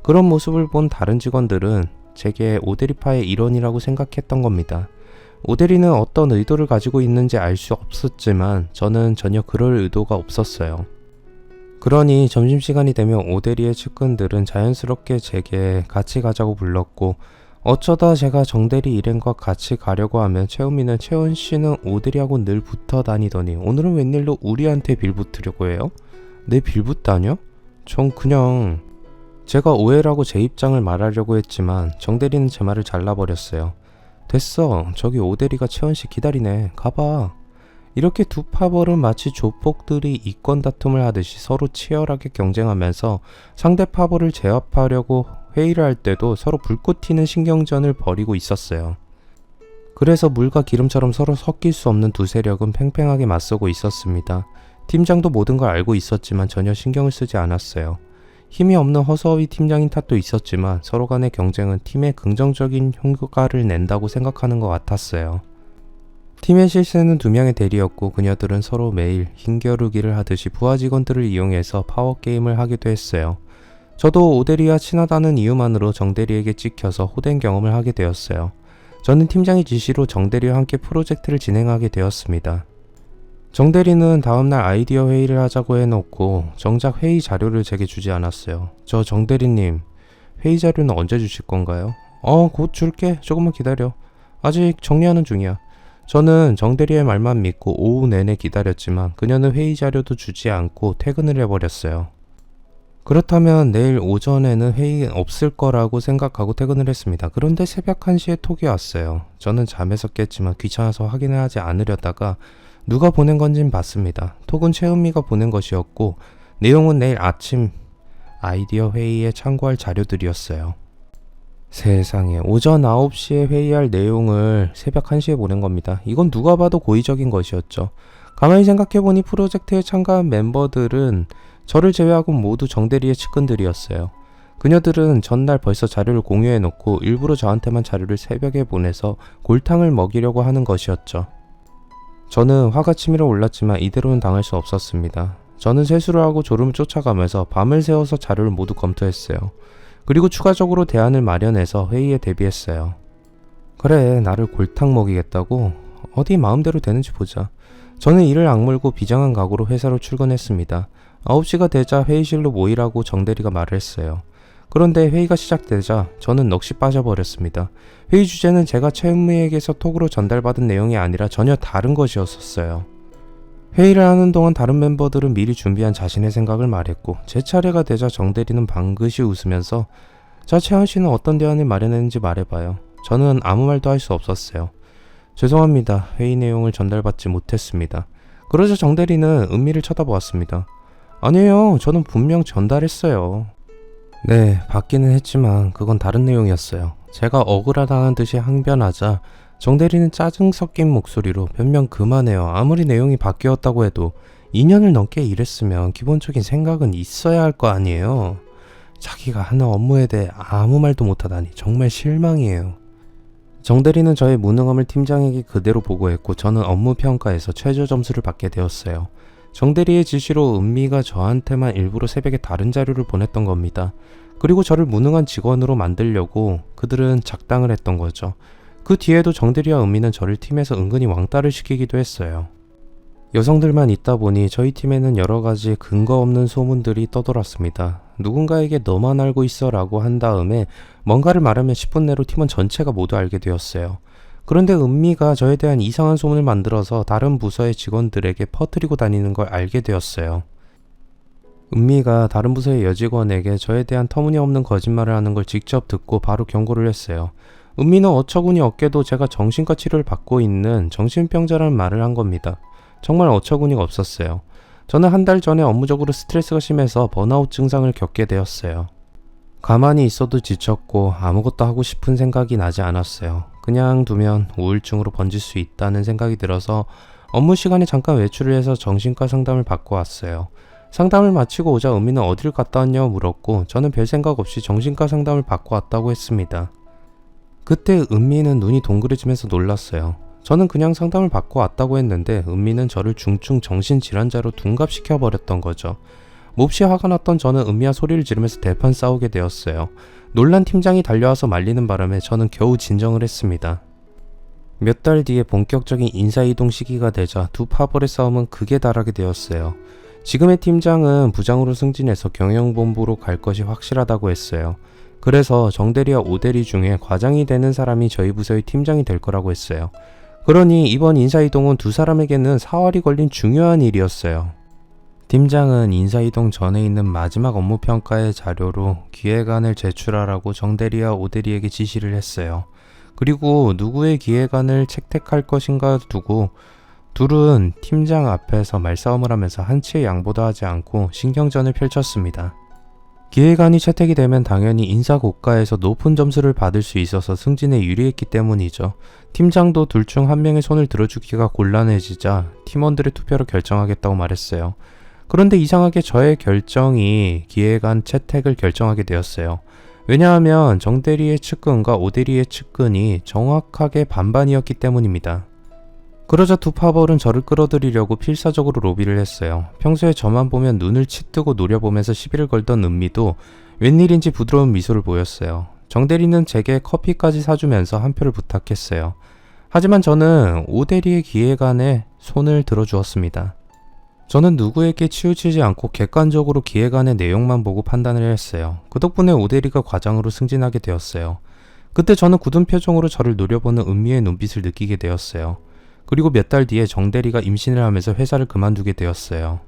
그런 모습을 본 다른 직원들은 제게 오대리파의 일원이라고 생각했던 겁니다. 오대리는 어떤 의도를 가지고 있는지 알 수 없었지만 저는 전혀 그럴 의도가 없었어요. 그러니 점심시간이 되면 오대리의 측근들은 자연스럽게 제게 같이 가자고 불렀고 어쩌다 제가 정대리 일행과 같이 가려고 하면 최은미는 채원씨는 오대리하고 늘 붙어 다니더니 오늘은 웬일로 우리한테 빌붙으려고 해요? 내 빌붙다뇨? 전 그냥... 제가 오해라고 제 입장을 말하려고 했지만 정대리는 제 말을 잘라버렸어요. 됐어. 저기 오대리가 채원씨 기다리네. 가봐. 이렇게 두 파벌은 마치 조폭들이 이권 다툼을 하듯이 서로 치열하게 경쟁하면서 상대 파벌을 제압하려고 회의를 할 때도 서로 불꽃 튀는 신경전을 벌이고 있었어요. 그래서 물과 기름처럼 서로 섞일 수 없는 두 세력은 팽팽하게 맞서고 있었습니다. 팀장도 모든 걸 알고 있었지만 전혀 신경을 쓰지 않았어요. 힘이 없는 허수아비 팀장인 탓도 있었지만 서로 간의 경쟁은 팀에 긍정적인 효과를 낸다고 생각하는 것 같았어요. 팀의 실세는 2명의 대리였고 그녀들은 서로 매일 힘겨루기를 하듯이 부하 직원들을 이용해서 파워게임을 하기도 했어요. 저도 오대리와 친하다는 이유만으로 정대리에게 찍혀서 호된 경험을 하게 되었어요. 저는 팀장의 지시로 정대리와 함께 프로젝트를 진행하게 되었습니다. 정대리는 다음날 아이디어 회의를 하자고 해놓고 정작 회의 자료를 제게 주지 않았어요. 저 정대리님, 회의 자료는 언제 주실 건가요? 곧 줄게. 조금만 기다려. 아직 정리하는 중이야. 저는 정대리의 말만 믿고 오후 내내 기다렸지만 그녀는 회의 자료도 주지 않고 퇴근을 해버렸어요. 그렇다면 내일 오전에는 회의 없을 거라고 생각하고 퇴근을 했습니다. 그런데 새벽 1시에 톡이 왔어요. 저는 잠에서 깼지만 귀찮아서 확인을 하지 않으려다가 누가 보낸 건진 봤습니다. 톡은 최은미가 보낸 것이었고 내용은 내일 아침 아이디어 회의에 참고할 자료들이었어요. 세상에, 오전 9시에 회의할 내용을 새벽 1시에 보낸 겁니다. 이건 누가 봐도 고의적인 것이었죠. 가만히 생각해보니 프로젝트에 참가한 멤버들은 저를 제외하고 모두 정대리의 측근들이었어요. 그녀들은 전날 벌써 자료를 공유해놓고 일부러 저한테만 자료를 새벽에 보내서 골탕을 먹이려고 하는 것이었죠. 저는 화가 치밀어 올랐지만 이대로는 당할 수 없었습니다. 저는 세수를 하고 졸음을 쫓아가면서 밤을 새워서 자료를 모두 검토했어요. 그리고 추가적으로 대안을 마련해서 회의에 대비했어요. 그래, 나를 골탕 먹이겠다고? 어디 마음대로 되는지 보자. 저는 이를 악물고 비장한 각오로 회사로 출근했습니다. 9시가 되자 회의실로 모이라고 정대리가 말을 했어요. 그런데 회의가 시작되자 저는 넋이 빠져버렸습니다. 회의 주제는 제가 최은미에게서 톡으로 전달받은 내용이 아니라 전혀 다른 것이었어요. 회의를 하는 동안 다른 멤버들은 미리 준비한 자신의 생각을 말했고 제 차례가 되자 정대리는 방긋이 웃으면서 자, 채원씨는 어떤 대안을 마련했는지 말해봐요. 저는 아무 말도 할 수 없었어요. 죄송합니다. 회의 내용을 전달받지 못했습니다. 그러자 정대리는 은미를 쳐다보았습니다. 아니에요. 저는 분명 전달했어요. 네, 받기는 했지만 그건 다른 내용이었어요. 제가 억울하다는 듯이 항변하자 정대리는 짜증 섞인 목소리로 변명 그만해요. 아무리 내용이 바뀌었다고 해도 2년을 넘게 일했으면 기본적인 생각은 있어야 할 거 아니에요. 자기가 하는 업무에 대해 아무 말도 못하다니 정말 실망이에요. 정대리는 저의 무능함을 팀장에게 그대로 보고했고 저는 업무 평가에서 최저 점수를 받게 되었어요. 정대리의 지시로 은미가 저한테만 일부러 새벽에 다른 자료를 보냈던 겁니다. 그리고 저를 무능한 직원으로 만들려고 그들은 작당을 했던 거죠. 그 뒤에도 정대리와 은미는 저를 팀에서 은근히 왕따를 시키기도 했어요. 여성들만 있다 보니 저희 팀에는 여러 가지 근거 없는 소문들이 떠돌았습니다. 누군가에게 너만 알고 있어 라고 한 다음에 뭔가를 말하면 10분 내로 팀원 전체가 모두 알게 되었어요. 그런데 은미가 저에 대한 이상한 소문을 만들어서 다른 부서의 직원들에게 퍼뜨리고 다니는 걸 알게 되었어요. 은미가 다른 부서의 여직원에게 저에 대한 터무니없는 거짓말을 하는 걸 직접 듣고 바로 경고를 했어요. 은미는 어처구니 없게도 제가 정신과 치료를 받고 있는 정신병자라는 말을 한 겁니다. 정말 어처구니가 없었어요. 저는 한 달 전에 업무적으로 스트레스가 심해서 번아웃 증상을 겪게 되었어요. 가만히 있어도 지쳤고 아무것도 하고 싶은 생각이 나지 않았어요. 그냥 두면 우울증으로 번질 수 있다는 생각이 들어서 업무 시간에 잠깐 외출을 해서 정신과 상담을 받고 왔어요. 상담을 마치고 오자 은미는 어딜 갔다 왔냐고 물었고 저는 별 생각 없이 정신과 상담을 받고 왔다고 했습니다. 그때 은미는 눈이 동그래지면서 놀랐어요. 저는 그냥 상담을 받고 왔다고 했는데 은미는 저를 중증 정신질환자로 둔갑시켜버렸던 거죠. 몹시 화가 났던 저는 은미와 소리를 지르면서 대판 싸우게 되었어요. 놀란 팀장이 달려와서 말리는 바람에 저는 겨우 진정을 했습니다. 몇 달 뒤에 본격적인 인사이동 시기가 되자 두 파벌의 싸움은 극에 달하게 되었어요. 지금의 팀장은 부장으로 승진해서 경영본부로 갈 것이 확실하다고 했어요. 그래서 정대리와 오대리 중에 과장이 되는 사람이 저희 부서의 팀장이 될 거라고 했어요. 그러니 이번 인사이동은 두 사람에게는 사활이 걸린 중요한 일이었어요. 팀장은 인사이동 전에 있는 마지막 업무평가의 자료로 기획안을 제출하라고 정대리와 오대리에게 지시를 했어요. 그리고 누구의 기획안을 채택할 것인가 두고 둘은 팀장 앞에서 말싸움을 하면서 한치의 양보도 하지 않고 신경전을 펼쳤습니다. 기획안이 채택이 되면 당연히 인사고과에서 높은 점수를 받을 수 있어서 승진에 유리했기 때문이죠. 팀장도 둘 중 한 명의 손을 들어주기가 곤란해지자 팀원들의 투표로 결정하겠다고 말했어요. 그런데 이상하게 저의 결정이 기획안 채택을 결정하게 되었어요. 왜냐하면 정대리의 측근과 오대리의 측근이 정확하게 반반이었기 때문입니다. 그러자 두 파벌은 저를 끌어들이려고 필사적으로 로비를 했어요. 평소에 저만 보면 눈을 치뜨고 노려보면서 시비를 걸던 은미도 웬일인지 부드러운 미소를 보였어요. 정대리는 제게 커피까지 사주면서 한 표를 부탁했어요. 하지만 저는 오대리의 기획안에 손을 들어주었습니다. 저는 누구에게 치우치지 않고 객관적으로 기획안의 내용만 보고 판단을 했어요. 그 덕분에 오대리가 과장으로 승진하게 되었어요. 그때 저는 굳은 표정으로 저를 노려보는 은미의 눈빛을 느끼게 되었어요. 그리고 몇 달 뒤에 정대리가 임신을 하면서 회사를 그만두게 되었어요.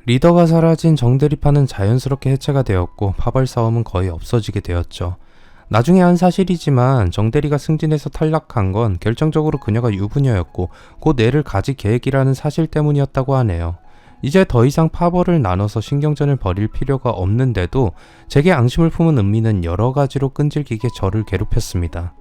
리더가 사라진 정대리파는 자연스럽게 해체가 되었고 파벌 싸움은 거의 없어지게 되었죠. 나중에 한 사실이지만 정대리가 승진해서 탈락한 건 결정적으로 그녀가 유부녀였고 곧 애를 가질 계획이라는 사실 때문이었다고 하네요. 이제 더 이상 파벌을 나눠서 신경전을 벌일 필요가 없는데도 제게 앙심을 품은 은미는 여러 가지로 끈질기게 저를 괴롭혔습니다.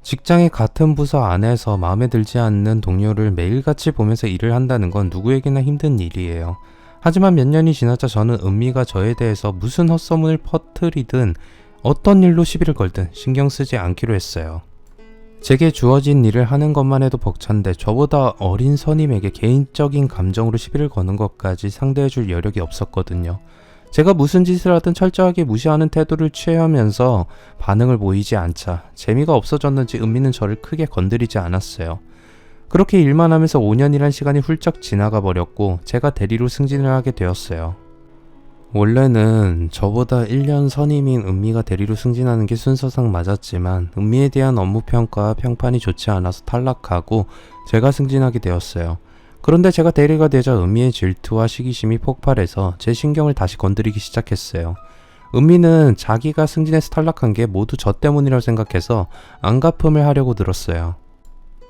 직장의 같은 부서 안에서 마음에 들지 않는 동료를 매일같이 보면서 일을 한다는 건 누구에게나 힘든 일이에요. 하지만 몇 년이 지나자 저는 은미가 저에 대해서 무슨 헛소문을 퍼뜨리든 어떤 일로 시비를 걸든 신경 쓰지 않기로 했어요. 제게 주어진 일을 하는 것만 해도 벅찬데 저보다 어린 선임에게 개인적인 감정으로 시비를 거는 것까지 상대해줄 여력이 없었거든요. 제가 무슨 짓을 하든 철저하게 무시하는 태도를 취하면서 반응을 보이지 않자 재미가 없어졌는지 은미는 저를 크게 건드리지 않았어요. 그렇게 일만 하면서 5년이란 시간이 훌쩍 지나가 버렸고 제가 대리로 승진을 하게 되었어요. 원래는 저보다 1년 선임인 은미가 대리로 승진하는 게 순서상 맞았지만 은미에 대한 업무 평가 평판이 좋지 않아서 탈락하고 제가 승진하게 되었어요. 그런데 제가 대리가 되자 은미의 질투와 시기심이 폭발해서 제 신경을 다시 건드리기 시작했어요. 은미는 자기가 승진해서 탈락한 게 모두 저 때문이라고 생각해서 안갚음을 하려고 들었어요.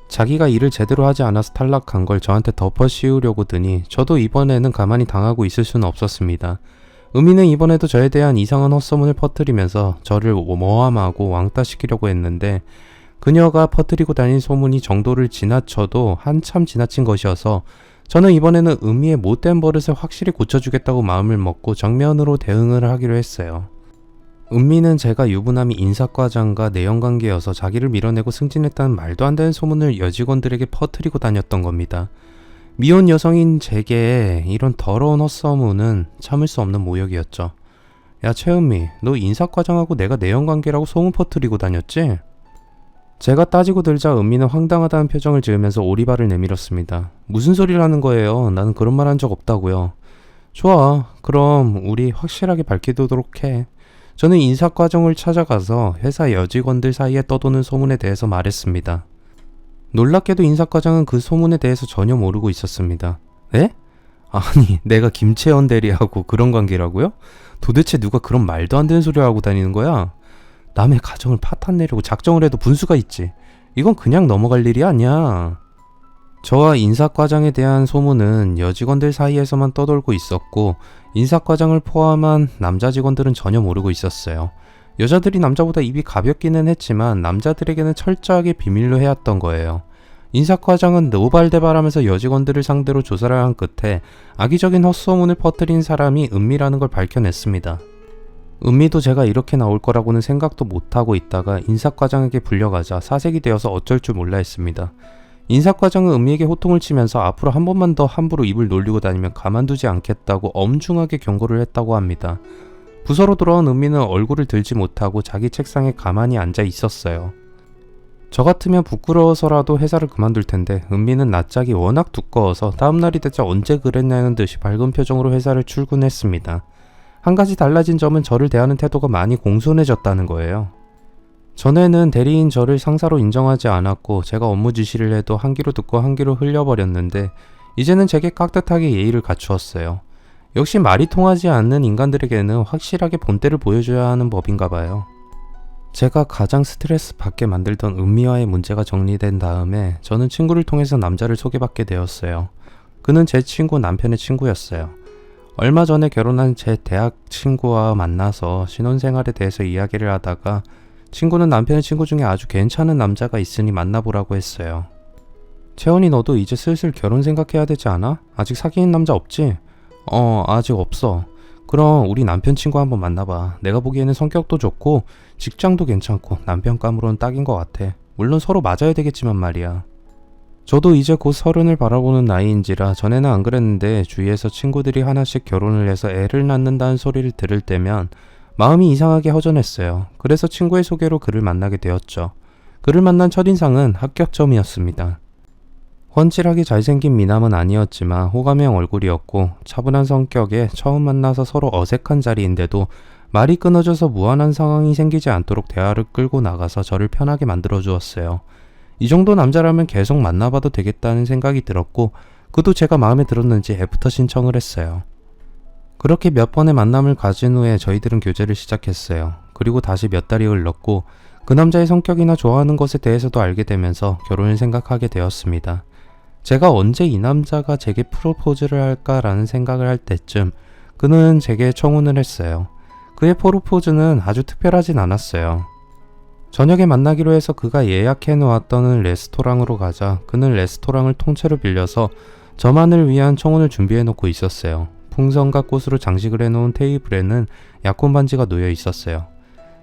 자기가 일을 제대로 하지 않아서 탈락한 걸 저한테 덮어 씌우려고 드니 저도 이번에는 가만히 당하고 있을 수는 없었습니다. 은미는 이번에도 저에 대한 이상한 헛소문을 퍼뜨리면서 저를 모함하고 왕따시키려고 했는데 그녀가 퍼뜨리고 다닌 소문이 정도를 지나쳐도 한참 지나친 것이어서 저는 이번에는 은미의 못된 버릇을 확실히 고쳐주겠다고 마음을 먹고 정면으로 대응을 하기로 했어요. 은미는 제가 유부남이 인사과장과 내연관계여서 자기를 밀어내고 승진했다는 말도 안 되는 소문을 여직원들에게 퍼뜨리고 다녔던 겁니다. 미혼 여성인 제게 이런 더러운 헛소문은 참을 수 없는 모욕이었죠. 야 최은미, 너 인사과장하고 내가 내연관계라고 소문 퍼뜨리고 다녔지? 제가 따지고 들자 은미는 황당하다는 표정을 지으면서 오리발을 내밀었습니다. 무슨 소리를 하는 거예요? 나는 그런 말 한 적 없다고요. 좋아, 그럼 우리 확실하게 밝히도록 해. 저는 인사과정을 찾아가서 회사 여직원들 사이에 떠도는 소문에 대해서 말했습니다. 놀랍게도 인사과장은 그 소문에 대해서 전혀 모르고 있었습니다. 네? 아니, 내가 김채연 대리하고 그런 관계라고요? 도대체 누가 그런 말도 안 되는 소리를 하고 다니는 거야? 남의 가정을 파탄내려고 작정을 해도 분수가 있지. 이건 그냥 넘어갈 일이 아니야. 저와 인사과장에 대한 소문은 여직원들 사이에서만 떠돌고 있었고 인사과장을 포함한 남자 직원들은 전혀 모르고 있었어요. 여자들이 남자보다 입이 가볍기는 했지만 남자들에게는 철저하게 비밀로 해왔던 거예요. 인사과장은 노발대발하면서 여직원들을 상대로 조사를 한 끝에 악의적인 헛소문을 퍼뜨린 사람이 은미라는 걸 밝혀냈습니다. 은미도 제가 이렇게 나올 거라고는 생각도 못하고 있다가 인사과장에게 불려가자 사색이 되어서 어쩔 줄 몰라 했습니다. 인사과장은 은미에게 호통을 치면서 앞으로 한 번만 더 함부로 입을 놀리고 다니면 가만두지 않겠다고 엄중하게 경고를 했다고 합니다. 부서로 돌아온 은미는 얼굴을 들지 못하고 자기 책상에 가만히 앉아 있었어요. 저 같으면 부끄러워서라도 회사를 그만둘 텐데 은미는 낯짝이 워낙 두꺼워서 다음날이 되자 언제 그랬냐는 듯이 밝은 표정으로 회사를 출근했습니다. 한 가지 달라진 점은 저를 대하는 태도가 많이 공손해졌다는 거예요. 전에는 대리인 저를 상사로 인정하지 않았고 제가 업무 지시를 해도 한 귀로 듣고 한 귀로 흘려버렸는데 이제는 제게 깍듯하게 예의를 갖추었어요. 역시 말이 통하지 않는 인간들에게는 확실하게 본때를 보여줘야 하는 법인가 봐요. 제가 가장 스트레스 받게 만들던 은미와의 문제가 정리된 다음에 저는 친구를 통해서 남자를 소개받게 되었어요. 그는 제 친구 남편의 친구였어요. 얼마 전에 결혼한 제 대학 친구와 만나서 신혼생활에 대해서 이야기를 하다가 친구는 남편의 친구 중에 아주 괜찮은 남자가 있으니 만나보라고 했어요. 채원이 너도 이제 슬슬 결혼 생각해야 되지 않아? 아직 사귀는 남자 없지? 아직 없어. 그럼 우리 남편 친구 한번 만나봐. 내가 보기에는 성격도 좋고 직장도 괜찮고 남편감으로는 딱인 것 같아. 물론 서로 맞아야 되겠지만 말이야. 저도 이제 곧 30을 바라보는 나이인지라 전에는 안 그랬는데 주위에서 친구들이 하나씩 결혼을 해서 애를 낳는다는 소리를 들을 때면 마음이 이상하게 허전했어요. 그래서 친구의 소개로 그를 만나게 되었죠. 그를 만난 첫인상은 합격점이었습니다. 훤칠하게 잘생긴 미남은 아니었지만 호감형 얼굴이었고 차분한 성격에 처음 만나서 서로 어색한 자리인데도 말이 끊어져서 무한한 상황이 생기지 않도록 대화를 끌고 나가서 저를 편하게 만들어 주었어요. 이 정도 남자라면 계속 만나봐도 되겠다는 생각이 들었고 그도 제가 마음에 들었는지 애프터 신청을 했어요. 그렇게 몇 번의 만남을 가진 후에 저희들은 교제를 시작했어요. 그리고 다시 몇 달이 흘렀고 그 남자의 성격이나 좋아하는 것에 대해서도 알게 되면서 결혼을 생각하게 되었습니다. 제가 언제 이 남자가 제게 프로포즈를 할까라는 생각을 할 때쯤 그는 제게 청혼을 했어요. 그의 프로포즈는 아주 특별하진 않았어요. 저녁에 만나기로 해서 그가 예약해 놓았던 레스토랑으로 가자 그는 레스토랑을 통째로 빌려서 저만을 위한 청혼을 준비해 놓고 있었어요. 풍선과 꽃으로 장식을 해놓은 테이블에는 약혼 반지가 놓여 있었어요.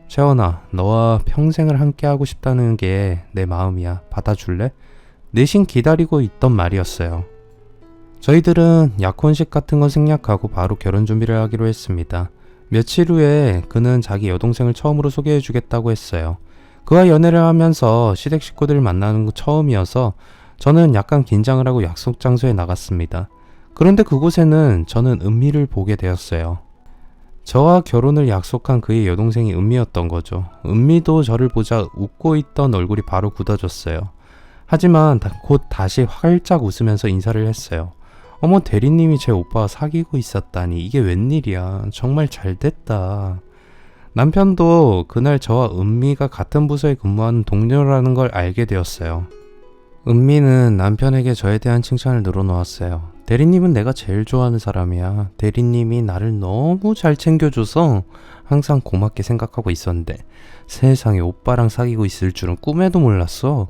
채원아, 너와 평생을 함께하고 싶다는 게 내 마음이야. 받아줄래? 내심 기다리고 있던 말이었어요. 저희들은 약혼식 같은 건 생략하고 바로 결혼 준비를 하기로 했습니다. 며칠 후에 그는 자기 여동생을 처음으로 소개해 주겠다고 했어요. 그와 연애를 하면서 시댁 식구들을 만나는 거 처음이어서 저는 약간 긴장을 하고 약속 장소에 나갔습니다. 그런데 그곳에는 저는 은미를 보게 되었어요. 저와 결혼을 약속한 그의 여동생이 은미였던 거죠. 은미도 저를 보자 웃고 있던 얼굴이 바로 굳어졌어요. 하지만 곧 다시 활짝 웃으면서 인사를 했어요. 어머, 대리님이 제 오빠와 사귀고 있었다니 이게 웬일이야. 정말 잘됐다. 남편도 그날 저와 은미가 같은 부서에 근무하는 동료라는 걸 알게 되었어요. 은미는 남편에게 저에 대한 칭찬을 늘어놓았어요. 대리님은 내가 제일 좋아하는 사람이야. 대리님이 나를 너무 잘 챙겨줘서 항상 고맙게 생각하고 있었는데 세상에 오빠랑 사귀고 있을 줄은 꿈에도 몰랐어.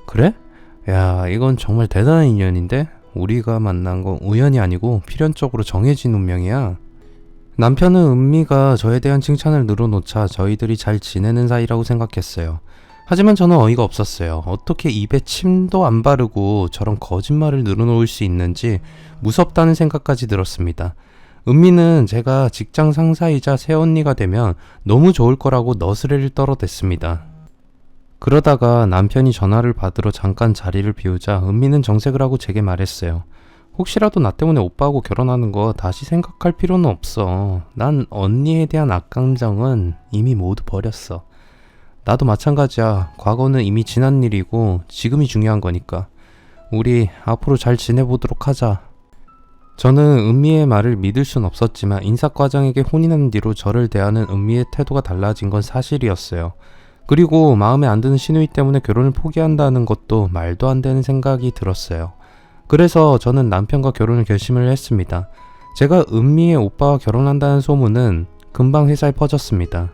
그래? 야, 이건 정말 대단한 인연인데? 우리가 만난 건 우연이 아니고 필연적으로 정해진 운명이야. 남편은 은미가 저에 대한 칭찬을 늘어놓자 저희들이 잘 지내는 사이라고 생각했어요. 하지만 저는 어이가 없었어요. 어떻게 입에 침도 안 바르고 저런 거짓말을 늘어놓을 수 있는지 무섭다는 생각까지 들었습니다. 은미는 제가 직장 상사이자 새언니가 되면 너무 좋을 거라고 너스레를 떨어댔습니다. 그러다가 남편이 전화를 받으러 잠깐 자리를 비우자 은미는 정색을 하고 제게 말했어요. 혹시라도 나 때문에 오빠하고 결혼하는 거 다시 생각할 필요는 없어. 난 언니에 대한 악감정은 이미 모두 버렸어. 나도 마찬가지야. 과거는 이미 지난 일이고 지금이 중요한 거니까. 우리 앞으로 잘 지내보도록 하자. 저는 은미의 말을 믿을 순 없었지만 인사과장에게 혼인한 뒤로 저를 대하는 은미의 태도가 달라진 건 사실이었어요. 그리고 마음에 안 드는 시누이 때문에 결혼을 포기한다는 것도 말도 안 되는 생각이 들었어요. 그래서 저는 남편과 결혼을 결심을 했습니다. 제가 은미의 오빠와 결혼한다는 소문은 금방 회사에 퍼졌습니다.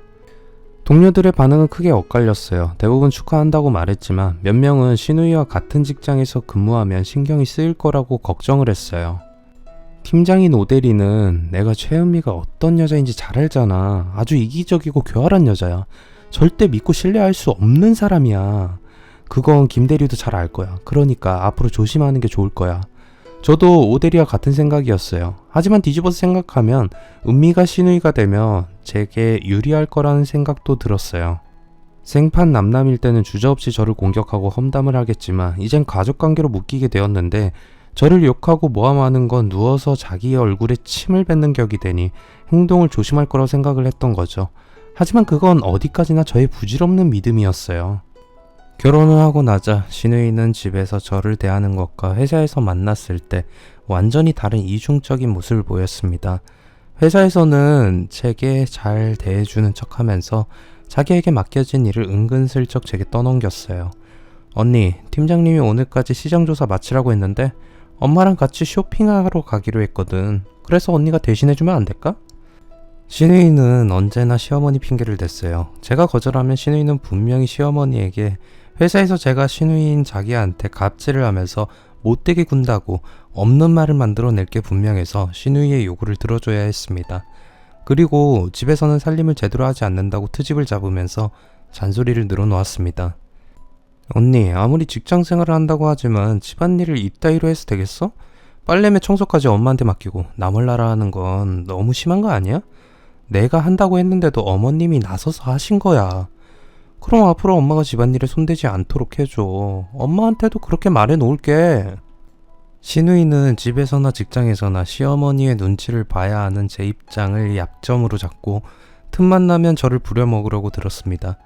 동료들의 반응은 크게 엇갈렸어요. 대부분 축하한다고 말했지만 몇 명은 시누이와 같은 직장에서 근무하면 신경이 쓰일 거라고 걱정을 했어요. 팀장인 오대리는 내가 최은미가 어떤 여자인지 잘 알잖아. 아주 이기적이고 교활한 여자야. 절대 믿고 신뢰할 수 없는 사람이야. 그건 김대리도 잘 알 거야. 그러니까 앞으로 조심하는 게 좋을 거야. 저도 오대리와 같은 생각이었어요. 하지만 뒤집어서 생각하면 은미가 시누이가 되면 제게 유리할 거라는 생각도 들었어요. 생판 남남일 때는 주저없이 저를 공격하고 험담을 하겠지만 이젠 가족관계로 묶이게 되었는데 저를 욕하고 모함하는 건 누워서 자기의 얼굴에 침을 뱉는 격이 되니 행동을 조심할 거라고 생각을 했던 거죠. 하지만 그건 어디까지나 저의 부질없는 믿음이었어요. 결혼을 하고 나자 시누이는 집에서 저를 대하는 것과 회사에서 만났을 때 완전히 다른 이중적인 모습을 보였습니다. 회사에서는 제게 잘 대해주는 척하면서 자기에게 맡겨진 일을 은근슬쩍 제게 떠넘겼어요. 언니, 팀장님이 오늘까지 시장조사 마치라고 했는데 엄마랑 같이 쇼핑하러 가기로 했거든. 그래서 언니가 대신해주면 안 될까? 시누이는 언제나 시어머니 핑계를 댔어요. 제가 거절하면 시누이는 분명히 시어머니에게 회사에서 제가 시누이인 자기한테 갑질을 하면서 못되게 군다고 없는 말을 만들어낼 게 분명해서 시누이의 요구를 들어줘야 했습니다. 그리고 집에서는 살림을 제대로 하지 않는다고 트집을 잡으면서 잔소리를 늘어놓았습니다. 언니, 아무리 직장생활을 한다고 하지만 집안일을 이따위로 해서 되겠어? 빨래매 청소까지 엄마한테 맡기고 나 몰라라 하는 건 너무 심한 거 아니야? 내가 한다고 했는데도 어머님이 나서서 하신 거야. 그럼 앞으로 엄마가 집안일에 손대지 않도록 해줘. 엄마한테도 그렇게 말해 놓을게. 신우이는 집에서나 직장에서나 시어머니의 눈치를 봐야 하는 제 입장을 약점으로 잡고 틈만 나면 저를 부려먹으려고 들었습니다.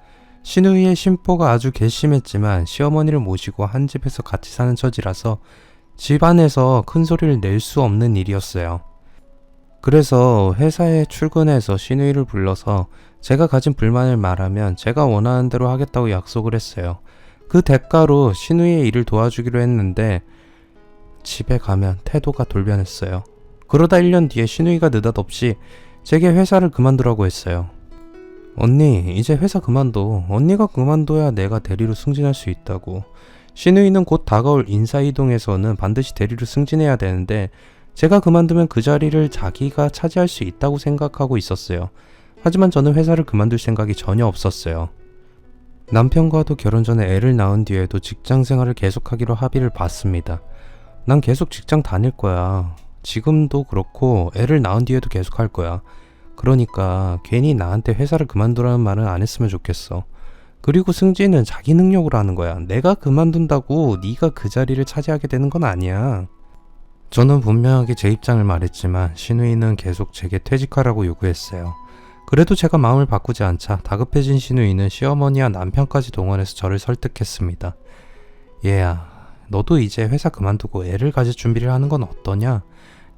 신우이의 심보가 아주 괘씸했지만 시어머니를 모시고 한 집에서 같이 사는 처지라서 집안에서 큰 소리를 낼 수 없는 일이었어요. 그래서 회사에 출근해서 신우이를 불러서 제가 가진 불만을 말하면 제가 원하는 대로 하겠다고 약속을 했어요. 그 대가로 신우이의 일을 도와주기로 했는데 집에 가면 태도가 돌변했어요. 그러다 1년 뒤에 신우이가 느닷없이 제게 회사를 그만두라고 했어요. 언니, 이제 회사 그만둬. 언니가 그만둬야 내가 대리로 승진할 수 있다고. 신우이는 곧 다가올 인사이동에서는 반드시 대리로 승진해야 되는데 제가 그만두면 그 자리를 자기가 차지할 수 있다고 생각하고 있었어요. 하지만 저는 회사를 그만둘 생각이 전혀 없었어요. 남편과도 결혼 전에 애를 낳은 뒤에도 직장 생활을 계속하기로 합의를 봤습니다. 난 계속 직장 다닐 거야. 지금도 그렇고 애를 낳은 뒤에도 계속 할 거야. 그러니까 괜히 나한테 회사를 그만두라는 말은 안 했으면 좋겠어. 그리고 승진은 자기 능력으로 하는 거야. 내가 그만둔다고 네가 그 자리를 차지하게 되는 건 아니야. 저는 분명하게 제 입장을 말했지만 신우이는 계속 제게 퇴직하라고 요구했어요. 그래도 제가 마음을 바꾸지 않자 다급해진 신우이는 시어머니와 남편까지 동원해서 저를 설득했습니다. 얘야, 너도 이제 회사 그만두고 애를 가질 준비를 하는 건 어떠냐?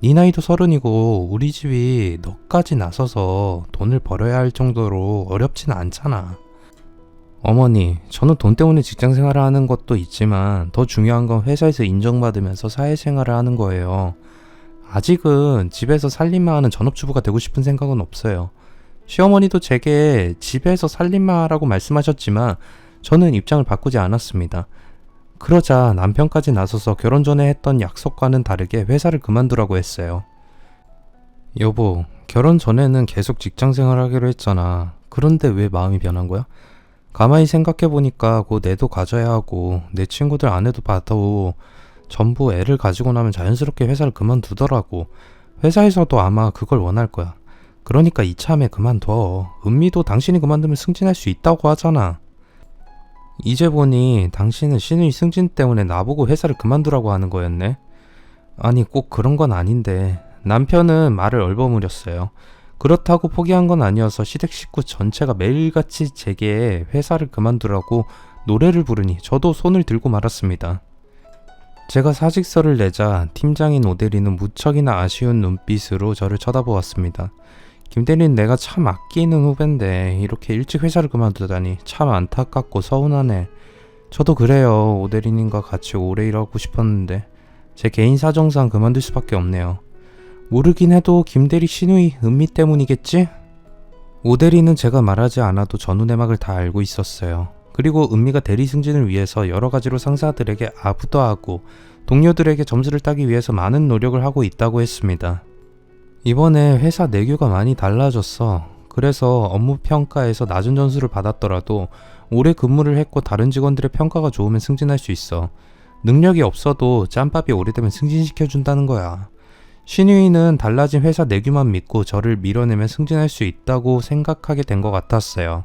네 나이도 30이고 우리 집이 너까지 나서서 돈을 벌어야 할 정도로 어렵진 않잖아. 어머니, 저는 돈 때문에 직장 생활을 하는 것도 있지만 더 중요한 건 회사에서 인정받으면서 사회생활을 하는 거예요. 아직은 집에서 살림만 하는 전업주부가 되고 싶은 생각은 없어요. 시어머니도 제게 집에서 살림만 하라고 말씀하셨지만 저는 입장을 바꾸지 않았습니다. 그러자 남편까지 나서서 결혼 전에 했던 약속과는 다르게 회사를 그만두라고 했어요. 여보, 결혼 전에는 계속 직장 생활하기로 했잖아. 그런데 왜 마음이 변한 거야? 가만히 생각해보니까 곧 애도 가져야 하고 내 친구들 아내도 봐도 전부 애를 가지고 나면 자연스럽게 회사를 그만두더라고. 회사에서도 아마 그걸 원할 거야. 그러니까 이참에 그만둬. 은미도 당신이 그만두면 승진할 수 있다고 하잖아. 이제 보니 당신은 신우이 승진 때문에 나보고 회사를 그만두라고 하는 거였네. 아니, 꼭 그런 건 아닌데 남편은 말을 얼버무렸어요. 그렇다고 포기한 건 아니어서 시댁 식구 전체가 매일같이 제게 회사를 그만두라고 노래를 부르니 저도 손을 들고 말았습니다. 제가 사직서를 내자 팀장인 오대리는 무척이나 아쉬운 눈빛으로 저를 쳐다보았습니다. 김대리는 내가 참 아끼는 후배인데 이렇게 일찍 회사를 그만두다니 참 안타깝고 서운하네. 저도 그래요. 오대리님과 같이 오래 일하고 싶었는데 제 개인 사정상 그만둘 수밖에 없네요. 모르긴 해도 김대리 신우이 은미 때문이겠지? 오대리는 제가 말하지 않아도 전후내막을 다 알고 있었어요. 그리고 은미가 대리 승진을 위해서 여러 가지로 상사들에게 아부도 하고 동료들에게 점수를 따기 위해서 많은 노력을 하고 있다고 했습니다. 이번에 회사 내규가 많이 달라졌어. 그래서 업무 평가에서 낮은 점수를 받았더라도 오래 근무를 했고 다른 직원들의 평가가 좋으면 승진할 수 있어. 능력이 없어도 짬밥이 오래되면 승진시켜준다는 거야. 신우이는 달라진 회사 내규만 믿고 저를 밀어내면 승진할 수 있다고 생각하게 된 것 같았어요.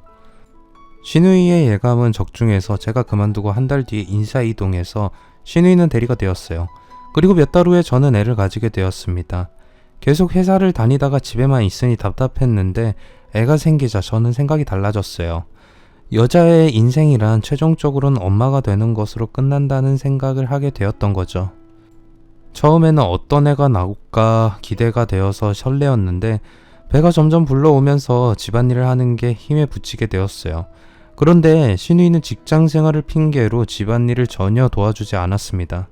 신우이의 예감은 적중해서 제가 그만두고 한 달 뒤에 인사이동해서 신우이는 대리가 되었어요. 그리고 몇 달 후에 저는 애를 가지게 되었습니다. 계속 회사를 다니다가 집에만 있으니 답답했는데 애가 생기자 저는 생각이 달라졌어요. 여자의 인생이란 최종적으로는 엄마가 되는 것으로 끝난다는 생각을 하게 되었던 거죠. 처음에는 어떤 애가 나올까 기대가 되어서 설레었는데 배가 점점 불러오면서 집안일을 하는 게 힘에 부치게 되었어요. 그런데 신우이는 직장 생활을 핑계로 집안일을 전혀 도와주지 않았습니다.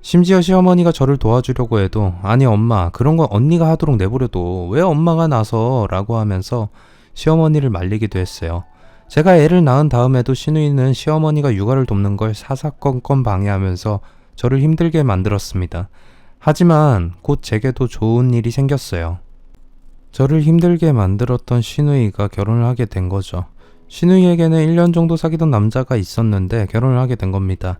심지어 시어머니가 저를 도와주려고 해도 아니 엄마 그런 건 언니가 하도록 내버려둬 왜 엄마가 나서 라고 하면서 시어머니를 말리기도 했어요. 제가 애를 낳은 다음에도 신우이는 시어머니가 육아를 돕는 걸 사사건건 방해하면서 저를 힘들게 만들었습니다. 하지만 곧 제게도 좋은 일이 생겼어요. 저를 힘들게 만들었던 신우이가 결혼을 하게 된 거죠. 신우이에게는 1년 정도 사귀던 남자가 있었는데 결혼을 하게 된 겁니다.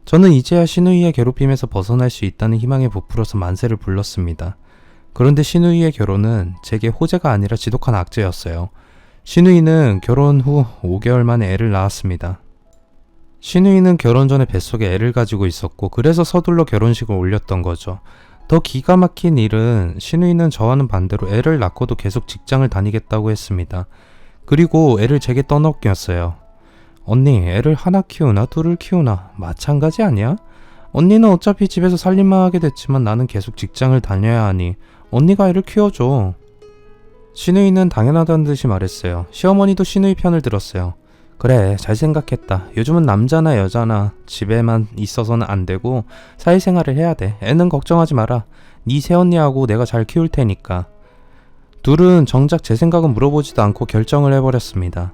저는 이제야 신우이의 괴롭힘에서 벗어날 수 있다는 희망에 부풀어서 만세를 불렀습니다. 그런데 신우이의 결혼은 제게 호재가 아니라 지독한 악재였어요. 신우이는 결혼 후 5개월 만에 애를 낳았습니다. 신우이는 결혼 전에 뱃속에 애를 가지고 있었고 그래서 서둘러 결혼식을 올렸던 거죠. 더 기가 막힌 일은 신우이는 저와는 반대로 애를 낳고도 계속 직장을 다니겠다고 했습니다. 그리고 애를 제게 떠넘겼어요. 언니, 애를 하나 키우나 둘을 키우나 마찬가지 아니야? 언니는 어차피 집에서 살림만 하게 됐지만 나는 계속 직장을 다녀야 하니 언니가 애를 키워줘. 신우이는 당연하다는 듯이 말했어요. 시어머니도 신우이 편을 들었어요. 그래, 잘 생각했다. 요즘은 남자나 여자나 집에만 있어서는 안 되고 사회생활을 해야 돼. 애는 걱정하지 마라. 네 새언니하고 내가 잘 키울 테니까. 둘은 정작 제 생각은 물어보지도 않고 결정을 해버렸습니다.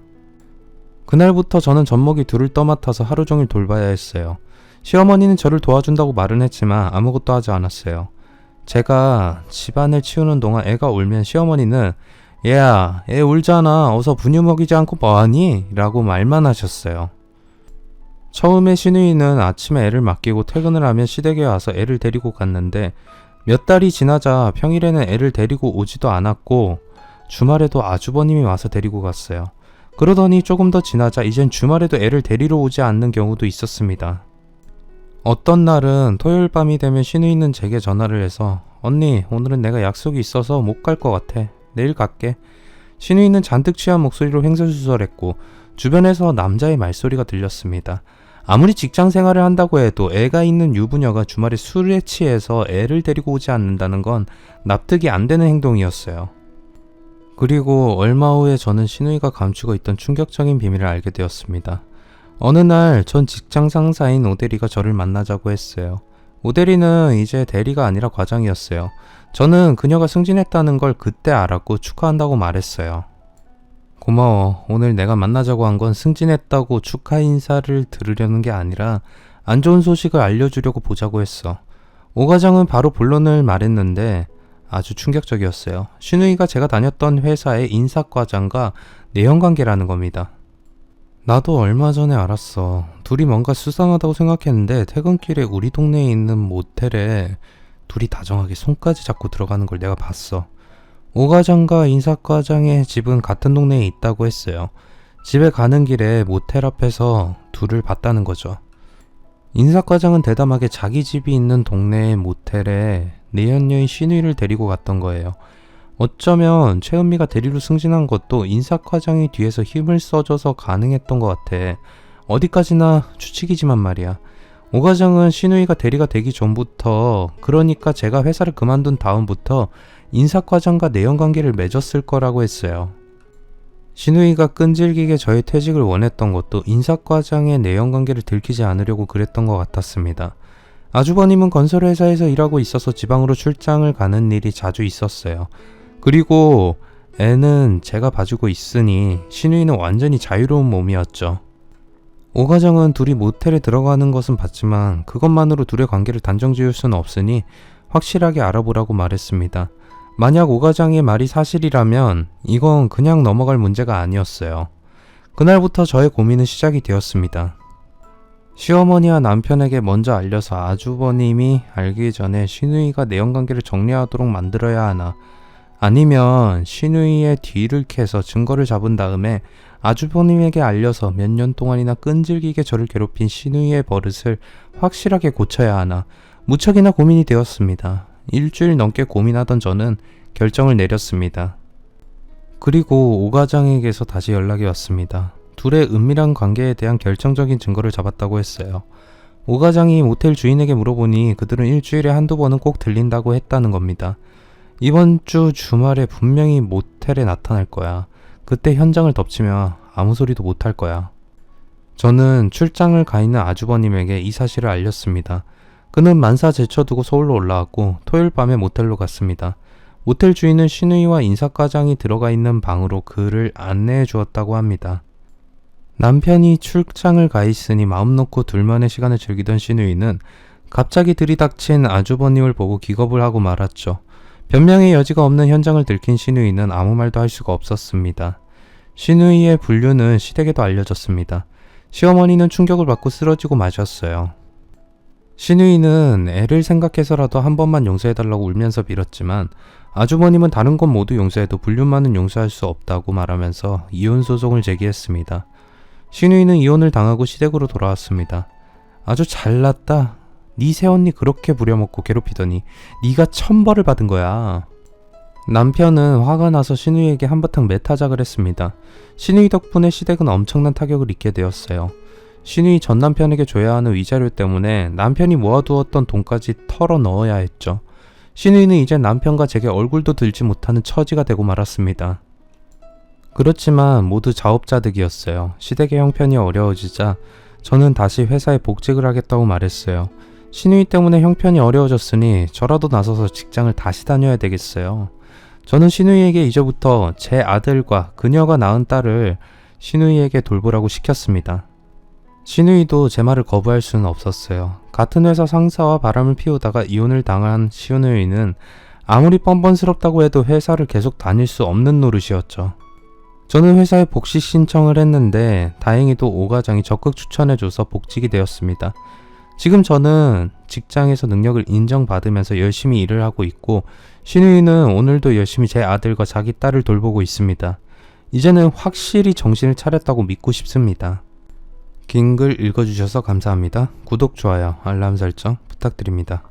그날부터 저는 젖먹이 둘을 떠맡아서 하루 종일 돌봐야 했어요. 시어머니는 저를 도와준다고 말은 했지만 아무것도 하지 않았어요. 제가 집안을 치우는 동안 애가 울면 시어머니는 얘야, 애 울잖아. 어서 분유 먹이지 않고 뭐하니? 라고 말만 하셨어요. 처음에 신우이는 아침에 애를 맡기고 퇴근을 하면 시댁에 와서 애를 데리고 갔는데 몇 달이 지나자 평일에는 애를 데리고 오지도 않았고 주말에도 아주버님이 와서 데리고 갔어요. 그러더니 조금 더 지나자 이젠 주말에도 애를 데리러 오지 않는 경우도 있었습니다. 어떤 날은 토요일 밤이 되면 신우이는 제게 전화를 해서 언니, 오늘은 내가 약속이 있어서 못 갈 것 같아. 내일 갈게. 신우이는 잔뜩 취한 목소리로 횡설수설했고 주변에서 남자의 말소리가 들렸습니다. 아무리 직장 생활을 한다고 해도 애가 있는 유부녀가 주말에 술에 취해서 애를 데리고 오지 않는다는 건 납득이 안 되는 행동이었어요. 그리고 얼마 후에 저는 신우이가 감추고 있던 충격적인 비밀을 알게 되었습니다. 어느 날 전 직장 상사인 오대리가 저를 만나자고 했어요. 오대리는 이제 대리가 아니라 과장이었어요. 저는 그녀가 승진했다는 걸 그때 알았고 축하한다고 말했어요. 고마워. 오늘 내가 만나자고 한 건 승진했다고 축하 인사를 들으려는 게 아니라 안 좋은 소식을 알려주려고 보자고 했어. 오 과장은 바로 본론을 말했는데 아주 충격적이었어요. 신우이가 제가 다녔던 회사의 인사과장과 내연관계라는 겁니다. 나도 얼마 전에 알았어. 둘이 뭔가 수상하다고 생각했는데 퇴근길에 우리 동네에 있는 모텔에 둘이 다정하게 손까지 잡고 들어가는 걸 내가 봤어. 오 과장과 인사과장의 집은 같은 동네에 있다고 했어요. 집에 가는 길에 모텔 앞에서 둘을 봤다는 거죠. 인사과장은 대담하게 자기 집이 있는 동네의 모텔에 내연녀인 신우이를 데리고 갔던 거예요. 어쩌면 최은미가 대리로 승진한 것도 인사과장이 뒤에서 힘을 써줘서 가능했던 것 같아. 어디까지나 추측이지만 말이야. 오 과장은 신우이가 대리가 되기 전부터, 그러니까 제가 회사를 그만둔 다음부터 인사과장과 내연관계를 맺었을 거라고 했어요. 신우이가 끈질기게 저의 퇴직을 원했던 것도 인사과장의 내연관계를 들키지 않으려고 그랬던 것 같았습니다. 아주버님은 건설회사에서 일하고 있어서 지방으로 출장을 가는 일이 자주 있었어요. 그리고 애는 제가 봐주고 있으니 신우이는 완전히 자유로운 몸이었죠. 오 과장은 둘이 모텔에 들어가는 것은 봤지만 그것만으로 둘의 관계를 단정 지을 수는 없으니 확실하게 알아보라고 말했습니다. 만약 오 과장의 말이 사실이라면 이건 그냥 넘어갈 문제가 아니었어요. 그날부터 저의 고민은 시작이 되었습니다. 시어머니와 남편에게 먼저 알려서 아주버님이 알기 전에 신우이가 내연관계를 정리하도록 만들어야 하나, 아니면 신우이의 뒤를 캐서 증거를 잡은 다음에 아주버님에게 알려서 몇 년 동안이나 끈질기게 저를 괴롭힌 신우이의 버릇을 확실하게 고쳐야 하나, 무척이나 고민이 되었습니다. 일주일 넘게 고민하던 저는 결정을 내렸습니다. 그리고 오 과장에게서 다시 연락이 왔습니다. 둘의 은밀한 관계에 대한 결정적인 증거를 잡았다고 했어요. 오 과장이 모텔 주인에게 물어보니 그들은 일주일에 한두 번은 꼭 들린다고 했다는 겁니다. 이번 주 주말에 분명히 모텔에 나타날 거야. 그때 현장을 덮치면 아무 소리도 못할 거야. 저는 출장을 가 있는 아주버님에게 이 사실을 알렸습니다. 그는 만사 제쳐두고 서울로 올라왔고 토요일 밤에 모텔로 갔습니다. 모텔 주인은 신우이와 인사과장이 들어가 있는 방으로 그를 안내해 주었다고 합니다. 남편이 출장을 가 있으니 마음 놓고 둘만의 시간을 즐기던 신우이는 갑자기 들이닥친 아주버님을 보고 기겁을 하고 말았죠. 변명의 여지가 없는 현장을 들킨 신우이는 아무 말도 할 수가 없었습니다. 신우이의 분류는 시댁에도 알려졌습니다. 시어머니는 충격을 받고 쓰러지고 마셨어요. 신우이는 애를 생각해서라도 한 번만 용서해달라고 울면서 빌었지만 아주버님은 다른 건 모두 용서해도 불륜만은 용서할 수 없다고 말하면서 이혼 소송을 제기했습니다. 신우이는 이혼을 당하고 시댁으로 돌아왔습니다. 아주 잘났다. 네 새언니 그렇게 부려먹고 괴롭히더니 네가 천벌을 받은 거야. 남편은 화가 나서 신우이에게 한바탕 매타작을 했습니다. 신우이 덕분에 시댁은 엄청난 타격을 입게 되었어요. 신우이 전 남편에게 줘야 하는 위자료 때문에 남편이 모아두었던 돈까지 털어 넣어야 했죠. 신우이는 이제 남편과 제게 얼굴도 들지 못하는 처지가 되고 말았습니다. 그렇지만 모두 자업자득이었어요. 시댁의 형편이 어려워지자 저는 다시 회사에 복직을 하겠다고 말했어요. 신우이 때문에 형편이 어려워졌으니 저라도 나서서 직장을 다시 다녀야 되겠어요. 저는 신우이에게 이제부터 제 아들과 그녀가 낳은 딸을 신우이에게 돌보라고 시켰습니다. 신우이도 제 말을 거부할 수는 없었어요. 같은 회사 상사와 바람을 피우다가 이혼을 당한 신우이는 아무리 뻔뻔스럽다고 해도 회사를 계속 다닐 수 없는 노릇이었죠. 저는 회사에 복직 신청을 했는데 다행히도 오 과장이 적극 추천해줘서 복직이 되었습니다. 지금 저는 직장에서 능력을 인정받으면서 열심히 일을 하고 있고 신우이는 오늘도 열심히 제 아들과 자기 딸을 돌보고 있습니다. 이제는 확실히 정신을 차렸다고 믿고 싶습니다. 긴 글 읽어주셔서 감사합니다. 구독, 좋아요, 알람 설정 부탁드립니다.